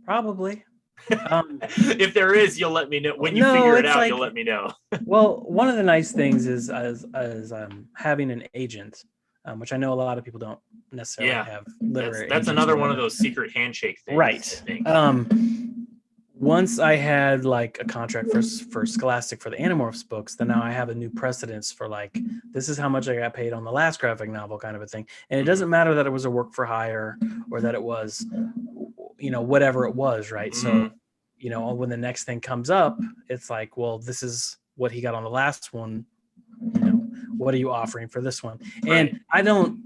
Probably. If there is, you'll let me know. When you figure it out, you'll let me know. Well, one of the nice things is as having an agent, which I know a lot of people don't necessarily have. That's another one of those secret handshake things. Right. Once I had like a contract for Scholastic for the Animorphs books, then now I have a new precedence for like, this is how much I got paid on the last graphic novel kind of a thing. And it doesn't matter that it was a work for hire or that it was, whatever it was, right? So, when the next thing comes up, it's like, well, this is what he got on the last one. What are you offering for this one? Right. And I don't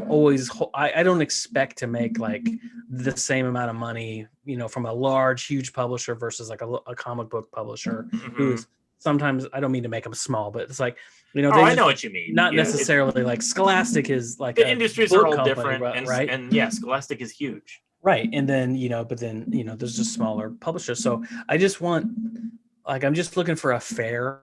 always, I don't expect to make like the same amount of money, from a large, huge publisher versus like a comic book publisher who's sometimes, I don't mean to make them small, but it's like, I know what you mean. Not necessarily like Scholastic is like the industries are all company, different, right? And Scholastic is huge. Right. And then, there's just smaller publishers. So I just want, like, I'm just looking for a fair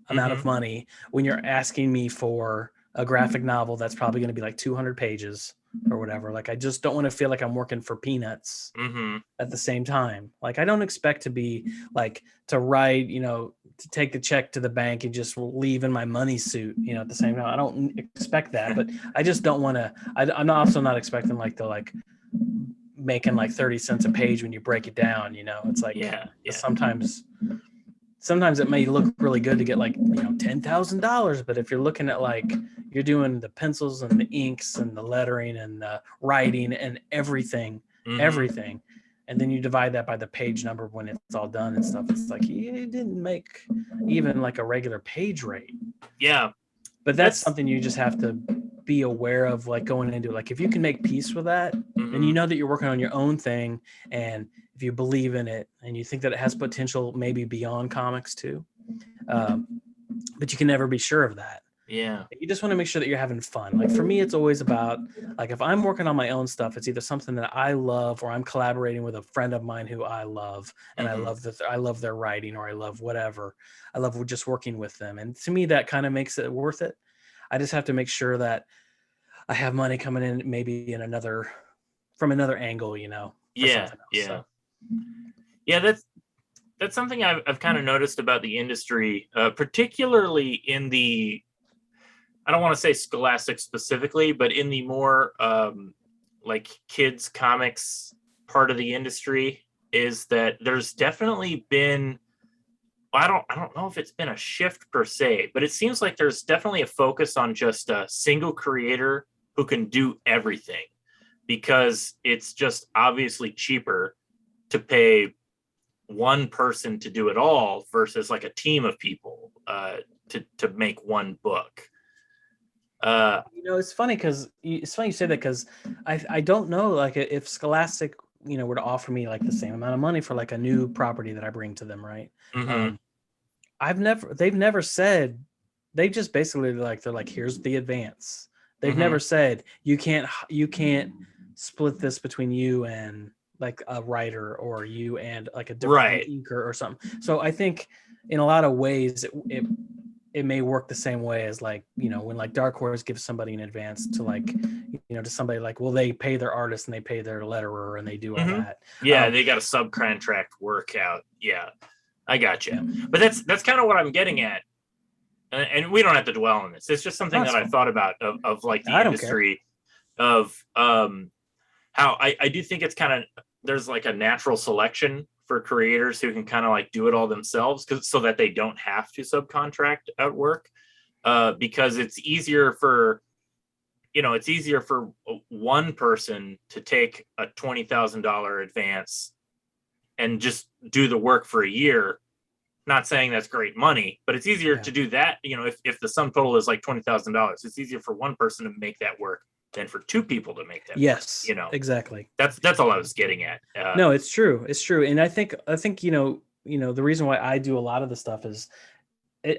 amount of money when you're asking me for a graphic novel that's probably going to be like 200 pages or whatever. Like, I just don't want to feel like I'm working for peanuts Mm-hmm. at the same time. Like, I don't expect to be like to write, to take the check to the bank and just leave in my money suit, at the same time. I don't expect that, but I just don't want to. I'm also not expecting like the making like 30 cents a page when you break it down. It's like Yeah. sometimes it may look really good to get like $10,000, but if you're looking at like you're doing the pencils and the inks and the lettering and the writing and everything, Mm-hmm. and then you divide that by the page number when it's all done and stuff, it's like you didn't make even like a regular page rate. Yeah. But that's something you just have to be aware of, like going into it. Like if you can make peace with that, then you know that you're working on your own thing, and if you believe in it and you think that it has potential maybe beyond comics too, but you can never be sure of that. Yeah. You just want to make sure that you're having fun. Like for me, it's always about, like, if I'm working on my own stuff, it's either something that I love or I'm collaborating with a friend of mine who I love, and I love their writing, or I love whatever. I love just working with them. And to me, that kind of makes it worth it. I just have to make sure that I have money coming in maybe from another angle, for something else. Yeah. So. Yeah, that's something I've kind of noticed about the industry, particularly in the, I don't want to say Scholastic specifically, but in the more like kids comics part of the industry, is that there's definitely been, I don't know if it's been a shift per se, but it seems like there's definitely a focus on just a single creator who can do everything, because it's just obviously cheaper to pay one person to do it all versus like a team of people to make one book. It's funny you say that, because I don't know, like, if Scholastic were to offer me like the same amount of money for like a new property that I bring to them, right? Mm-hmm. They've never said, they just basically they're like, here's the advance. They've never said you can't split this between you and like a writer, or you and like a different inker or something. So I think in a lot of ways it may work the same way as like, when like Dark Horse gives somebody an advance to like, to somebody, like, well, they pay their artist and they pay their letterer and they do all that. Yeah, they got a subcontract workout. Yeah, I got you. But that's kind of what I'm getting at. And we don't have to dwell on this. It's just something that I thought about of like the industry of how I do think it's kind of, there's like a natural selection for creators who can kind of like do it all themselves, so that they don't have to subcontract out work, because it's easier for one person to take a $20,000 advance and just do the work for a year. Not saying that's great money, but it's easier to do that. If the sum total is like $20,000, it's easier for one person to make that work than for two people to make that work. Exactly. That's all I was getting at. No, it's true. And I think the reason why I do a lot of the stuff is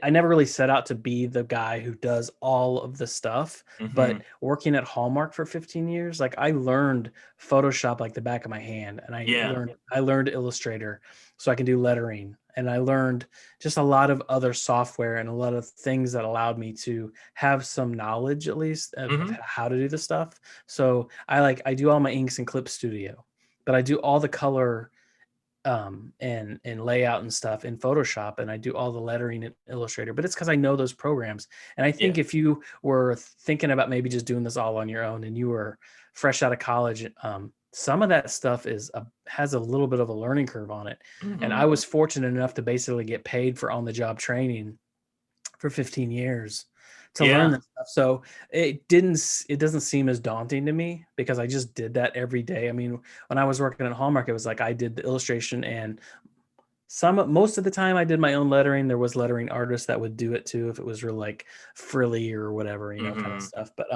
I never really set out to be the guy who does all of the stuff, but working at Hallmark for 15 years, like, I learned Photoshop like the back of my hand, and I learned Illustrator so I can do lettering, and I learned just a lot of other software and a lot of things that allowed me to have some knowledge, at least, of how to do the stuff. So I do all my inks in Clip Studio, but I do all the color and layout and stuff in Photoshop, and I do all the lettering in Illustrator, but it's because I know those programs. And I think if you were thinking about maybe just doing this all on your own and you were fresh out of college, some of that stuff has a little bit of a learning curve on it. And I was fortunate enough to basically get paid for on-the-job training for 15 years to learn this stuff. So it doesn't seem as daunting to me, because I just did that every day. I mean, when I was working at Hallmark, it was like I did the illustration, and most of the time I did my own lettering. There was lettering artists that would do it too, if it was real like frilly or whatever, kind of stuff. But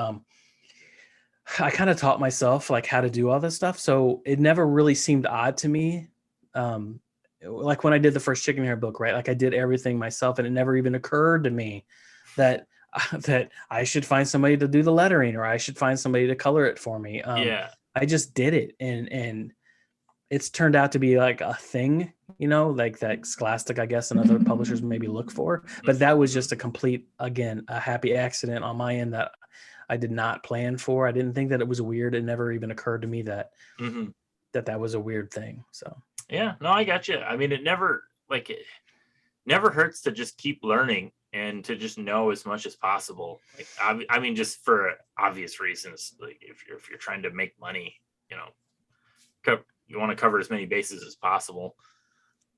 I kind of taught myself like how to do all this stuff. So it never really seemed odd to me. Like when I did the first Chickenhare book, right? Like I did everything myself, and it never even occurred to me that I should find somebody to do the lettering, or I should find somebody to color it for me. I just did it, and it's turned out to be like a thing, like that Scholastic, I guess, and other publishers maybe look for. But that was just a happy accident on my end, that I did not plan for. I didn't think that it was weird. It never even occurred to me that Mm-hmm. that was a weird thing. So Yeah, no, I got you. I mean, it never hurts to just keep learning and to just know as much as possible. Like, I mean, just for obvious reasons, like if you're trying to make money, you know, you want to cover as many bases as possible.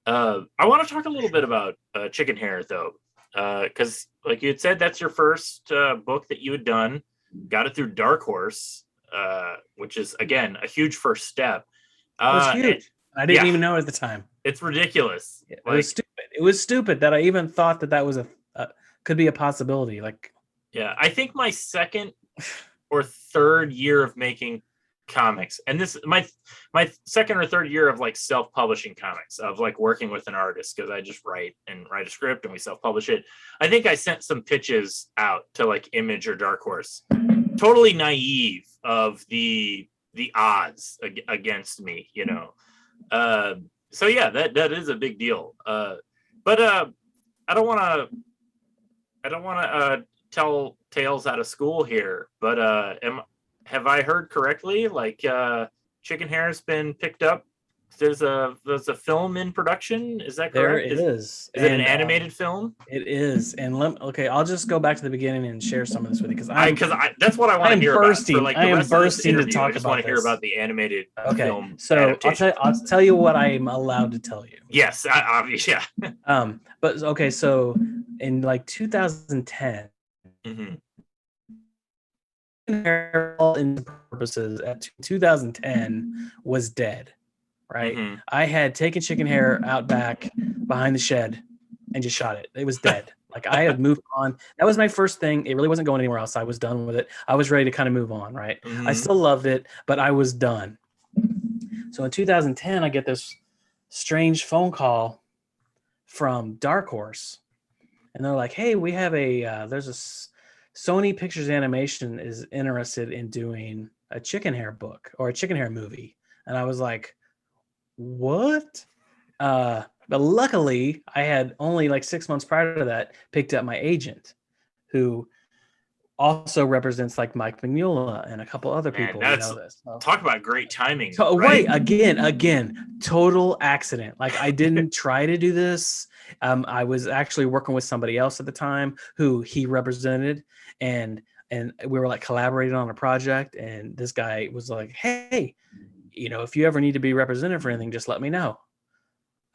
I want to talk a little bit about Chickenhare, though, because like you had said, that's your first book that you had done. Got it through Dark Horse, which is again a huge first step. it was huge. I didn't Yeah, even know it at the time. it's ridiculous. It was stupid. It was stupid that I even thought that was could be a possibility. Like, yeah, I think my second or third year of making comics, and this my second or third year of like self-publishing comics, of like working with an artist, because I just write a script and we self-publish it. I think I sent some pitches out to like Image or Dark Horse, totally naive of the odds against me, you know. So yeah, that is a big deal. But I don't want to tell tales out of school here, but have I heard correctly? Like, Chickenhare has been picked up. There's a film in production. Is that correct? There is. Is it an animated film? It is. And okay, I'll just go back to the beginning and share some of this with you, because that's what I want to hear about. For like I am bursting to talk I just about want to hear about the animated film. So I'll tell you what I am allowed to tell you. Yes, obviously, yeah. But okay, so in like 2010, mm-hmm. in purposes at 2010 was dead, right? Mm-hmm. I had taken Chickenhare out back behind the shed and just shot it. It was dead. Like, I had moved on. That was my first thing. It really wasn't going anywhere else. I was done with it. I was ready to kind of move on, right? Mm-hmm. I still loved it, but I was done. So in 2010, I get this strange phone call from Dark Horse, and they're like, "Hey, we have there's a Sony Pictures Animation is interested in doing a Chickenhare book or a Chickenhare movie." And I was like, "What?" But luckily, I had only like 6 months prior to that picked up my agent, who also represents like Mike Mignola and a couple other people. That's, talk about great timing. So, right? Again, total accident. Like, I didn't try to do this. I was actually working with somebody else at the time who he represented, and we were like collaborating on a project. And this guy was like, "Hey, you know, if you ever need to be represented for anything, just let me know."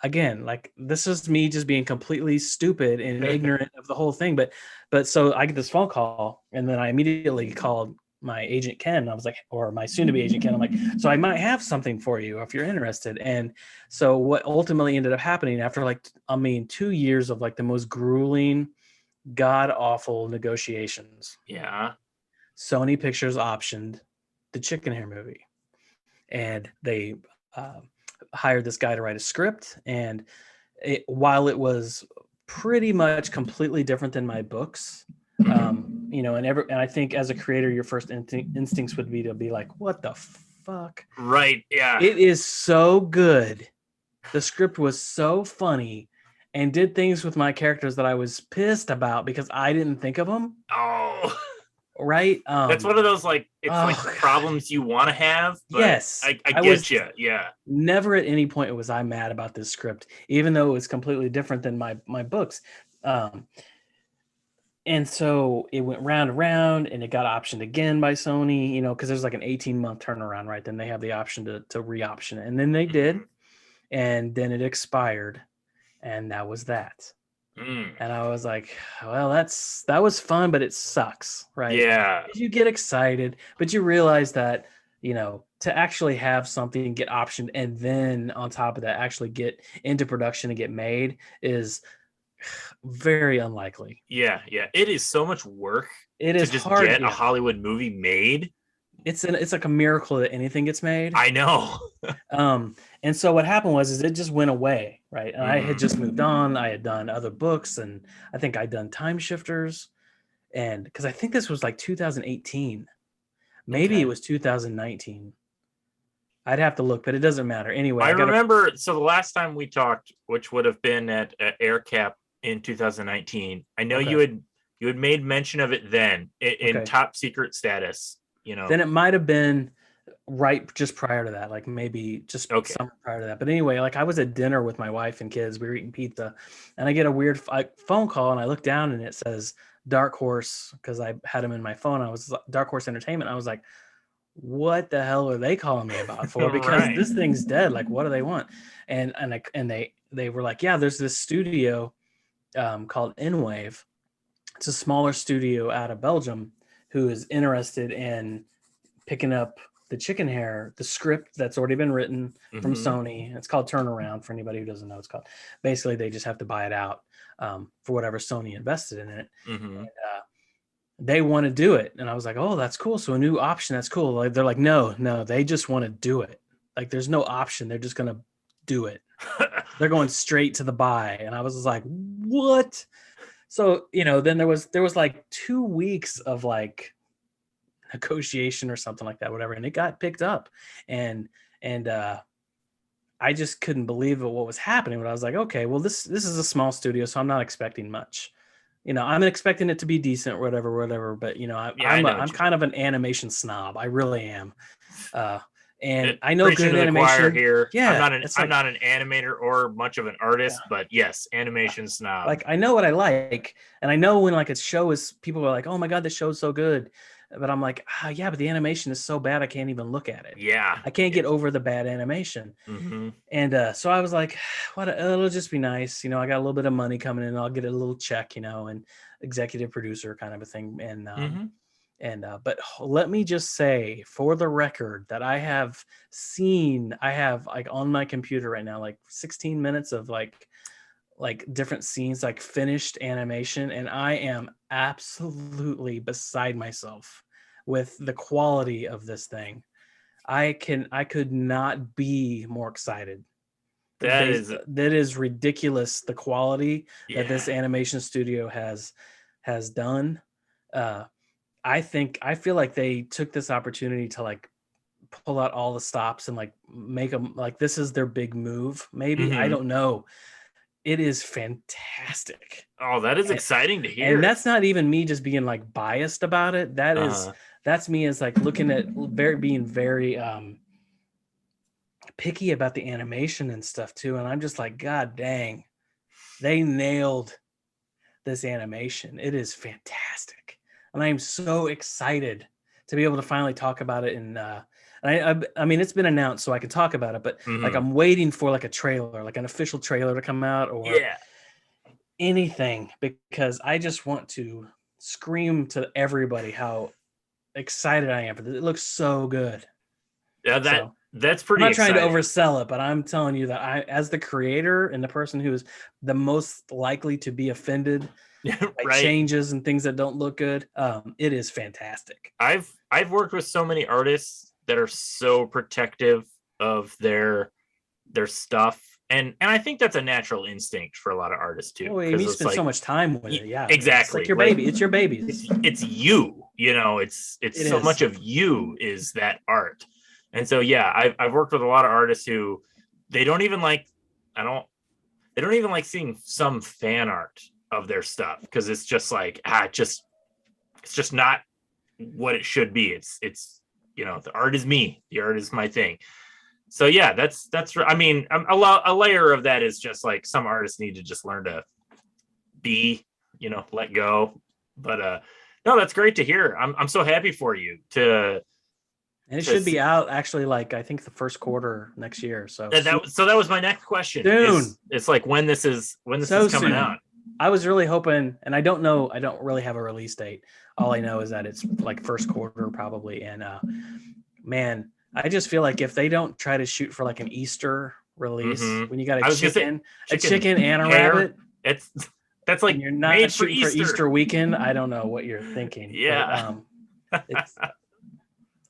Again, like, this is me just being completely stupid and ignorant of the whole thing. But so I get this phone call, and then I immediately called my agent Ken. I was like, or my soon-to-be agent Ken. I'm like, "So I might have something for you if you're interested." And so what ultimately ended up happening after 2 years of like the most grueling, god-awful negotiations. Yeah. Sony Pictures optioned the Chickenhare movie, and they hired this guy to write a script. And while it was pretty much completely different than my books, you know, and I think as a creator, your first instincts would be to be like, "What the fuck?" Right. Yeah. It is so good. The script was so funny and did things with my characters that I was pissed about because I didn't think of them. Oh, right. That's one of those, like, it's like problems you want to have. But yes. I get you. Yeah. Never at any point was I mad about this script, even though it was completely different than my books. And so it went round and round, and it got optioned again by Sony, you know, because there's like an 18-month turnaround, right? Then they have the option to re-option it. And then they did, and then it expired, and that was that. And I was like, well, that was fun, but it sucks, right? Yeah. You get excited, but you realize that, you know, to actually have something get optioned and then on top of that actually get into production and get made is very unlikely. Yeah. It is so much work. It is just hard, get a Hollywood movie made. It's like a miracle that anything gets made. I know. And so what happened was it just went away, right? And I had just moved on. I had done other books, and I think I'd done Time Shifters, and because I think this was like 2018, maybe it was 2019. I'd have to look, but it doesn't matter. Anyway, I remember. So the last time we talked, which would have been at AirCap in 2019, I know you You had made mention of it then in Okay. top secret status, Then it might have been right just prior to that, like maybe just Okay. summer prior to that. But anyway, like I was at dinner with my wife and kids. We were eating pizza, and I get a weird phone call, and I look down, and it says Dark Horse because I had them in my phone. I was Dark Horse Entertainment. I was like, what the hell are they calling me about for? Because Right. this thing's dead. Like, what do they want? And they were like, yeah, there's this studio called N-Wave. It's a smaller studio out of Belgium who is interested in picking up the Chickenhare, the script that's already been written from Mhm. Sony. It's called Turnaround for anybody who doesn't know. It's called, basically they just have to buy it out for whatever Sony invested in it. Mhm. They want to do it. And I was like, oh, that's cool. So a new option. That's cool. Like, they're like, no, they just want to do it. Like there's no option. They're just going to do it. They're going straight to the buy. And I was just like, what? So, then there was like 2 weeks of like negotiation or something like that, whatever. And it got picked up. And I just couldn't believe what was happening. But I was like, okay, well, this is a small studio, so I'm not expecting much. I'm expecting it to be decent, whatever. But Yeah, I know I'm what you kind of an animation snob. I really am. And mean. I know Preaching good to the choir animation. here. Yeah, it's I'm like, not an animator or much of an yeah, artist, but yes, animation snob. like I know what I like, and I know when like a show is, people are like, oh my god, this show's so good, but I'm like, yeah, but the animation is so bad I can't even look at it. Yeah. I can't get over the bad animation. Mm-hmm. And so I was like, what, it'll just be nice. I got a little bit of money coming in. I'll get a little check, and executive producer kind of a thing. Mm-hmm. But let me just say for the record that I have like on my computer right now, like 16 minutes of like different scenes, like finished animation. And I am absolutely beside myself with the quality of this thing. I could not be more excited. That is, That is ridiculous. The quality that this yeah. animation studio has done. Uh, I feel like they took this opportunity to like pull out all the stops and like make them like this is their big move. Maybe I Mm-hmm. don't know. It is fantastic. Oh, that is And, exciting to and hear. that's not even me just being like biased about it. Uh-huh. That's me as like looking at being very picky about the animation and stuff too. And I'm just like, God dang, they nailed this animation. It is fantastic. And I am so excited to be able to finally talk about it. I mean, it's been announced, so I can talk about it. But like, Mm-hmm. I'm waiting for like a trailer, like an official trailer to come out or Yeah. anything, because I just want to scream to everybody how excited I am for this. It looks so good. Yeah, So that's I'm pretty not trying to exciting. oversell it, but I'm telling you that as the creator and the person who is the most likely to be offended by Right. changes and things that don't look good, it is fantastic. I've worked with so many artists that are so protective of their stuff. And I think that's a natural instinct for a lot of artists too, Oh, I mean, because you it's spend so like much time with it. Yeah, it's like exactly your like baby. It's your babies. it's you, it's It so is. much of you is that art. And so yeah, I've worked with a lot of artists who they don't even like I don't they don't even like seeing some fan art of their stuff because it's just like it's just not what it should be. It's the art is me, the art is my thing. So yeah, that's I mean a layer of that is just like some artists need to just learn to be, let go. But no, that's great to hear. I'm so happy for you And it to should be see out actually, like, I think the first quarter next year. So soon. that was my next question is Soon. it's like when this is So coming out. soon. I was really hoping, and I don't know, I don't really have a release date. All I know is that it's like first quarter probably. And man, I just feel like if they don't try to shoot for like an Easter release, Mm-hmm. when you got I was gonna say a chicken chicken and a hair. rabbit, It's that's and like you're not made for shooting for Easter. Easter weekend, I don't know what you're thinking. But Yeah.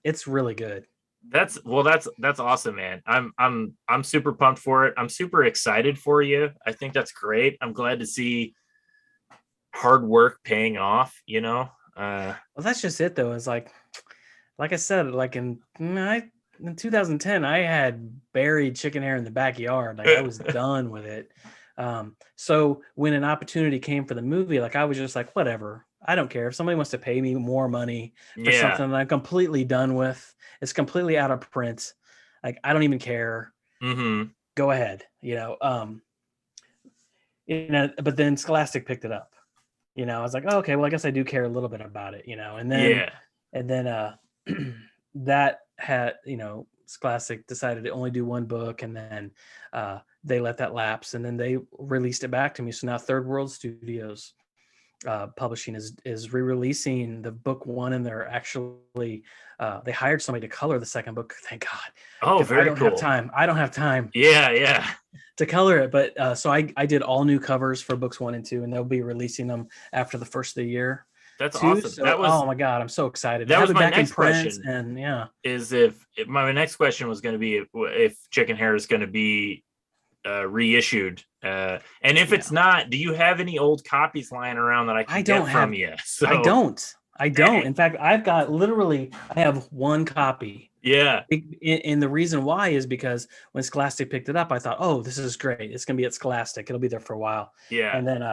it's really good. That's awesome, man. I'm super pumped for it. I'm super excited for you. I think that's great. I'm glad to see hard work paying off, Well, that's just it though. It's like I said, like in 2010, I had buried chicken hair in the backyard. Like I was done with it. So when an opportunity came for the movie, like I was just like, whatever. I don't care if somebody wants to pay me more money for Yeah. something that I'm completely done with. It's completely out of print. Like, I don't even care. Mm-hmm. Go ahead, but then Scholastic picked it up. I was like, oh, okay, well, I guess I do care a little bit about it, and then Yeah. that had, Scholastic decided to only do one book, and then they let that lapse, and then they released it back to me. So now Third World Studios publishing is re-releasing the book one, and they're actually they hired somebody to color the second book. Thank God, Oh, because very cool. I don't have time Yeah. to color it. But so I did all new covers for books 1 and 2, and they'll be releasing them after the first of the year That's too. awesome. So oh my God, I'm so excited to that have was it my back in next print. question. And yeah, Is if my next question was going to be if Chickenhare is going to be reissued, and if it's not, do you have any old copies lying around that I can get from you? So I don't. dang. In fact, I have one copy. Yeah. And the reason why is because when Scholastic picked it up, I thought, oh, this is great. It's going to be at Scholastic. It'll be there for a while. Yeah. And then,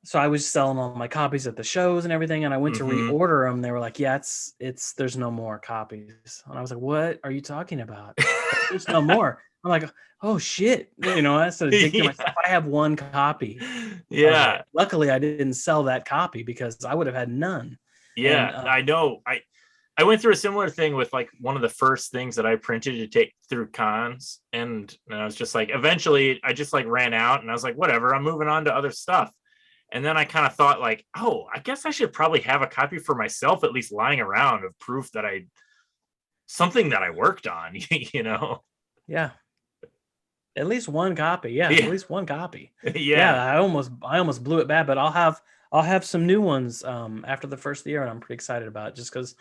so I was selling all my copies at the shows and everything. And I went to reorder them. They were like, yeah, there's no more copies. And I was like, what are you talking about? There's no more. I'm like, oh shit. I started thinking to myself, I have one copy. Yeah. Luckily I didn't sell that copy because I would have had none. Yeah. And, I know. I went through a similar thing with like one of the first things that I printed to take through cons. And I was just like, eventually I just like ran out and I was like, whatever, I'm moving on to other stuff. And then I kind of thought like, oh, I guess I should probably have a copy for myself, at least lying around, of proof that something that I worked on, Yeah. At least one copy. Yeah. At least one copy. Yeah. I almost blew it bad, but I'll have some new ones after the first year, and I'm pretty excited about it, just because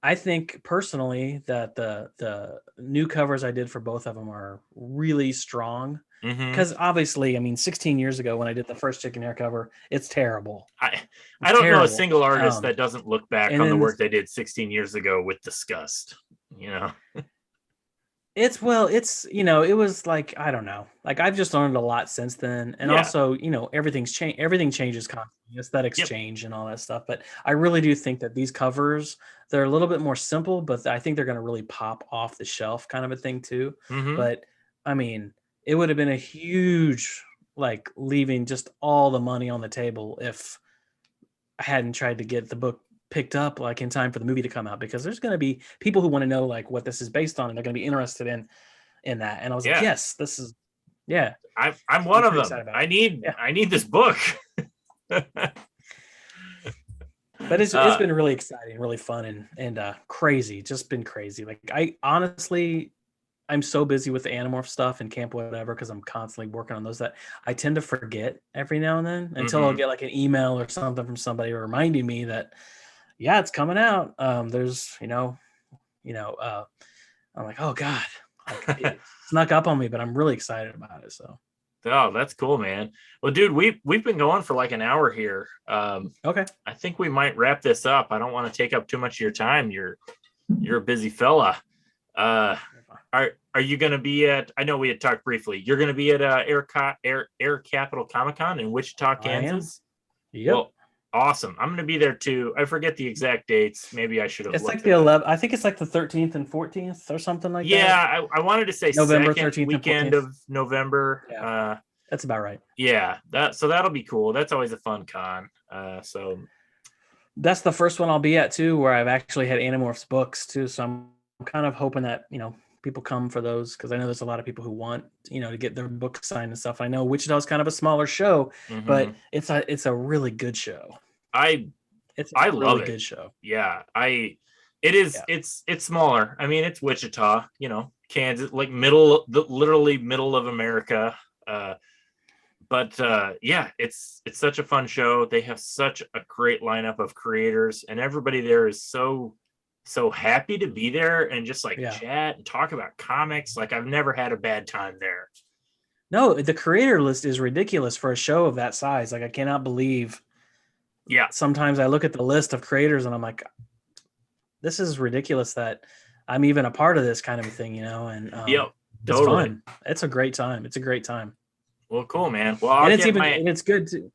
I think personally that the new covers I did for both of them are really strong. Because obviously, I mean, 16 years ago when I did the first Chickenhare cover, it's terrible. I don't know a single artist that doesn't look back on the work they did 16 years ago with disgust. It was like, I don't know. Like, I've just learned a lot since then. And also, everything's changed. Everything changes constantly. Aesthetics change and all that stuff. But I really do think that these covers, they're a little bit more simple, but I think they're going to really pop off the shelf kind of a thing too. But I mean, it would have been a huge, like, leaving just all the money on the table if I hadn't tried to get the book picked up like in time for the movie to come out, because there's going to be people who want to know like what this is based on, and they're going to be interested in that. And I was like, yes, this is, I'm one of them. I need this book. But it's been really exciting, really fun, and crazy. Just been crazy. Like, I'm so busy with the Animorph stuff and camp whatever, because I'm constantly working on those, that I tend to forget every now and then until I'll get like an email or something from somebody reminding me that it's coming out. There's I'm like, oh God, like, it snuck up on me, but I'm really excited about it. So oh, that's cool, man. Well, dude, we've been going for like an hour here. Okay, I think we might wrap this up. I don't want to take up too much of your time. You're a busy fella. Are you going to be at, I know we had talked briefly, you're going to be at Air Capital Comic-Con in Wichita, Kansas? Yep. Well, awesome. I'm going to be there too. I forget the exact dates. Maybe I should have. It's like the 11th. I think it's like the 13th and 14th or something like that. Yeah, I wanted to say November 13th weekend of November. Yeah, that's about right. Yeah, that'll be cool. That's always a fun con. So that's the first one I'll be at too, where I've actually had Animorphs books too. So I'm kind of hoping that people come for those, because I know there's a lot of people who want to get their book signed and stuff. I know Wichita's kind of a smaller show, but it's a really good show. I love it. Good show. Yeah, it is. Yeah. It's smaller. I mean, it's Wichita, Kansas, like literally middle of America. But it's such a fun show. They have such a great lineup of creators, and everybody there is so happy to be there and just like chat and talk about comics. Like, I've never had a bad time there. No, the creator list is ridiculous for a show of that size. Like, I cannot believe. Yeah. Sometimes I look at the list of creators and I'm like, this is ridiculous that I'm even a part of this kind of a thing, and totally. It's fun. It's a great time. It's a great time. Well, cool, man. Well, and it's good too.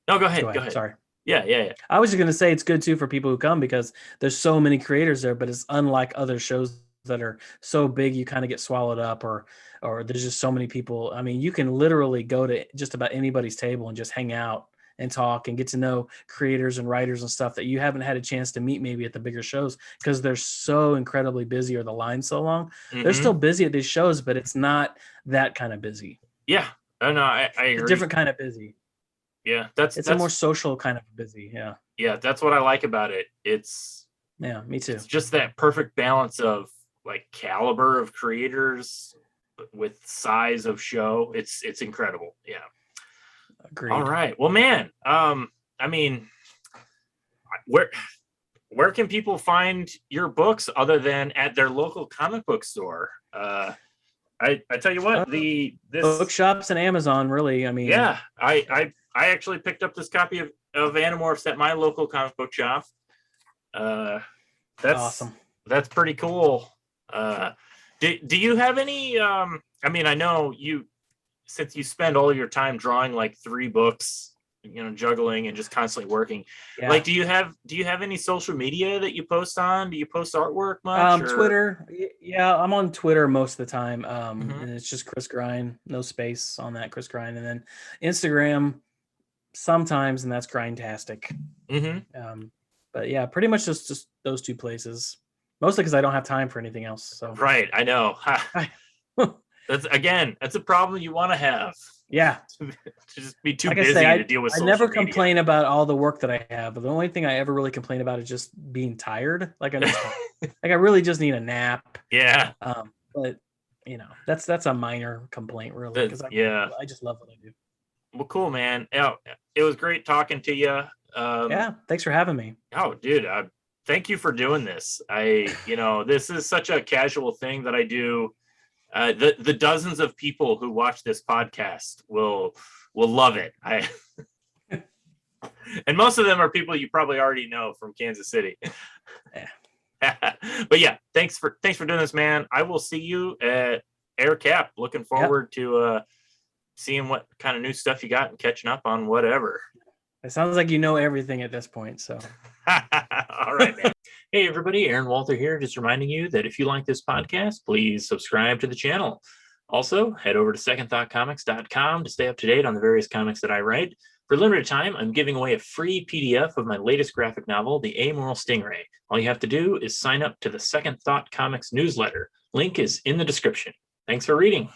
No, go ahead. Sorry. Yeah. I was just gonna say it's good too for people who come because there's so many creators there, but it's unlike other shows that are so big you kind of get swallowed up, or there's just so many people. I mean, you can literally go to just about anybody's table and just hang out and talk and get to know creators and writers and stuff that you haven't had a chance to meet maybe at the bigger shows because they're so incredibly busy or the line's so long. They're still busy at these shows, but it's not that kind of busy. Yeah. Oh, no, I agree. It's a different kind of busy. Yeah, it's a more social kind of busy. Yeah, that's what I like about it. Yeah, me too. It's just that perfect balance of like caliber of creators with size of show. It's incredible. Yeah. Agreed. All right. Well, man, I mean, where can people find your books other than at their local comic book store? I tell you what, this bookshops and Amazon, really. I mean, yeah, I actually picked up this copy of Animorphs at my local comic book shop. That's awesome. That's pretty cool. Do you have any? I mean, I know since you spend all your time drawing like 3 books, juggling and just constantly working. Yeah. Like, do you have any social media that you post on? Do you post artwork much? Twitter. Yeah, I'm on Twitter most of the time. And it's just Chris Grine, no space on that, Chris Grine. And then Instagram sometimes, and that's Grinetastic. But yeah, pretty much just those 2 places. Mostly because I don't have time for anything else. So right, I know. That's a problem you want to have. Yeah, to just be too busy to deal with social media. I never complain about all the work that I have, but the only thing I ever really complain about is just being tired. Like I'm just like I really just need a nap. Yeah. But that's a minor complaint, really, because I just love what I do. Well, cool, man. It was great talking to you. Yeah, thanks for having me. Oh, dude, thank you for doing this. This is such a casual thing that I do. The dozens of people who watch this podcast will love it. And most of them are people you probably already know from Kansas City. But yeah, thanks for doing this, man. I will see you at AirCap. Looking forward to seeing what kind of new stuff you got and catching up on whatever. It sounds like you know everything at this point. So, all right, man. Hey, everybody, Aaron Walter here, just reminding you that if you like this podcast, please subscribe to the channel. Also, head over to secondthoughtcomics.com to stay up to date on the various comics that I write. For a limited time, I'm giving away a free PDF of my latest graphic novel, The Amoral Stingray. All you have to do is sign up to the Second Thought Comics newsletter. Link is in the description. Thanks for reading.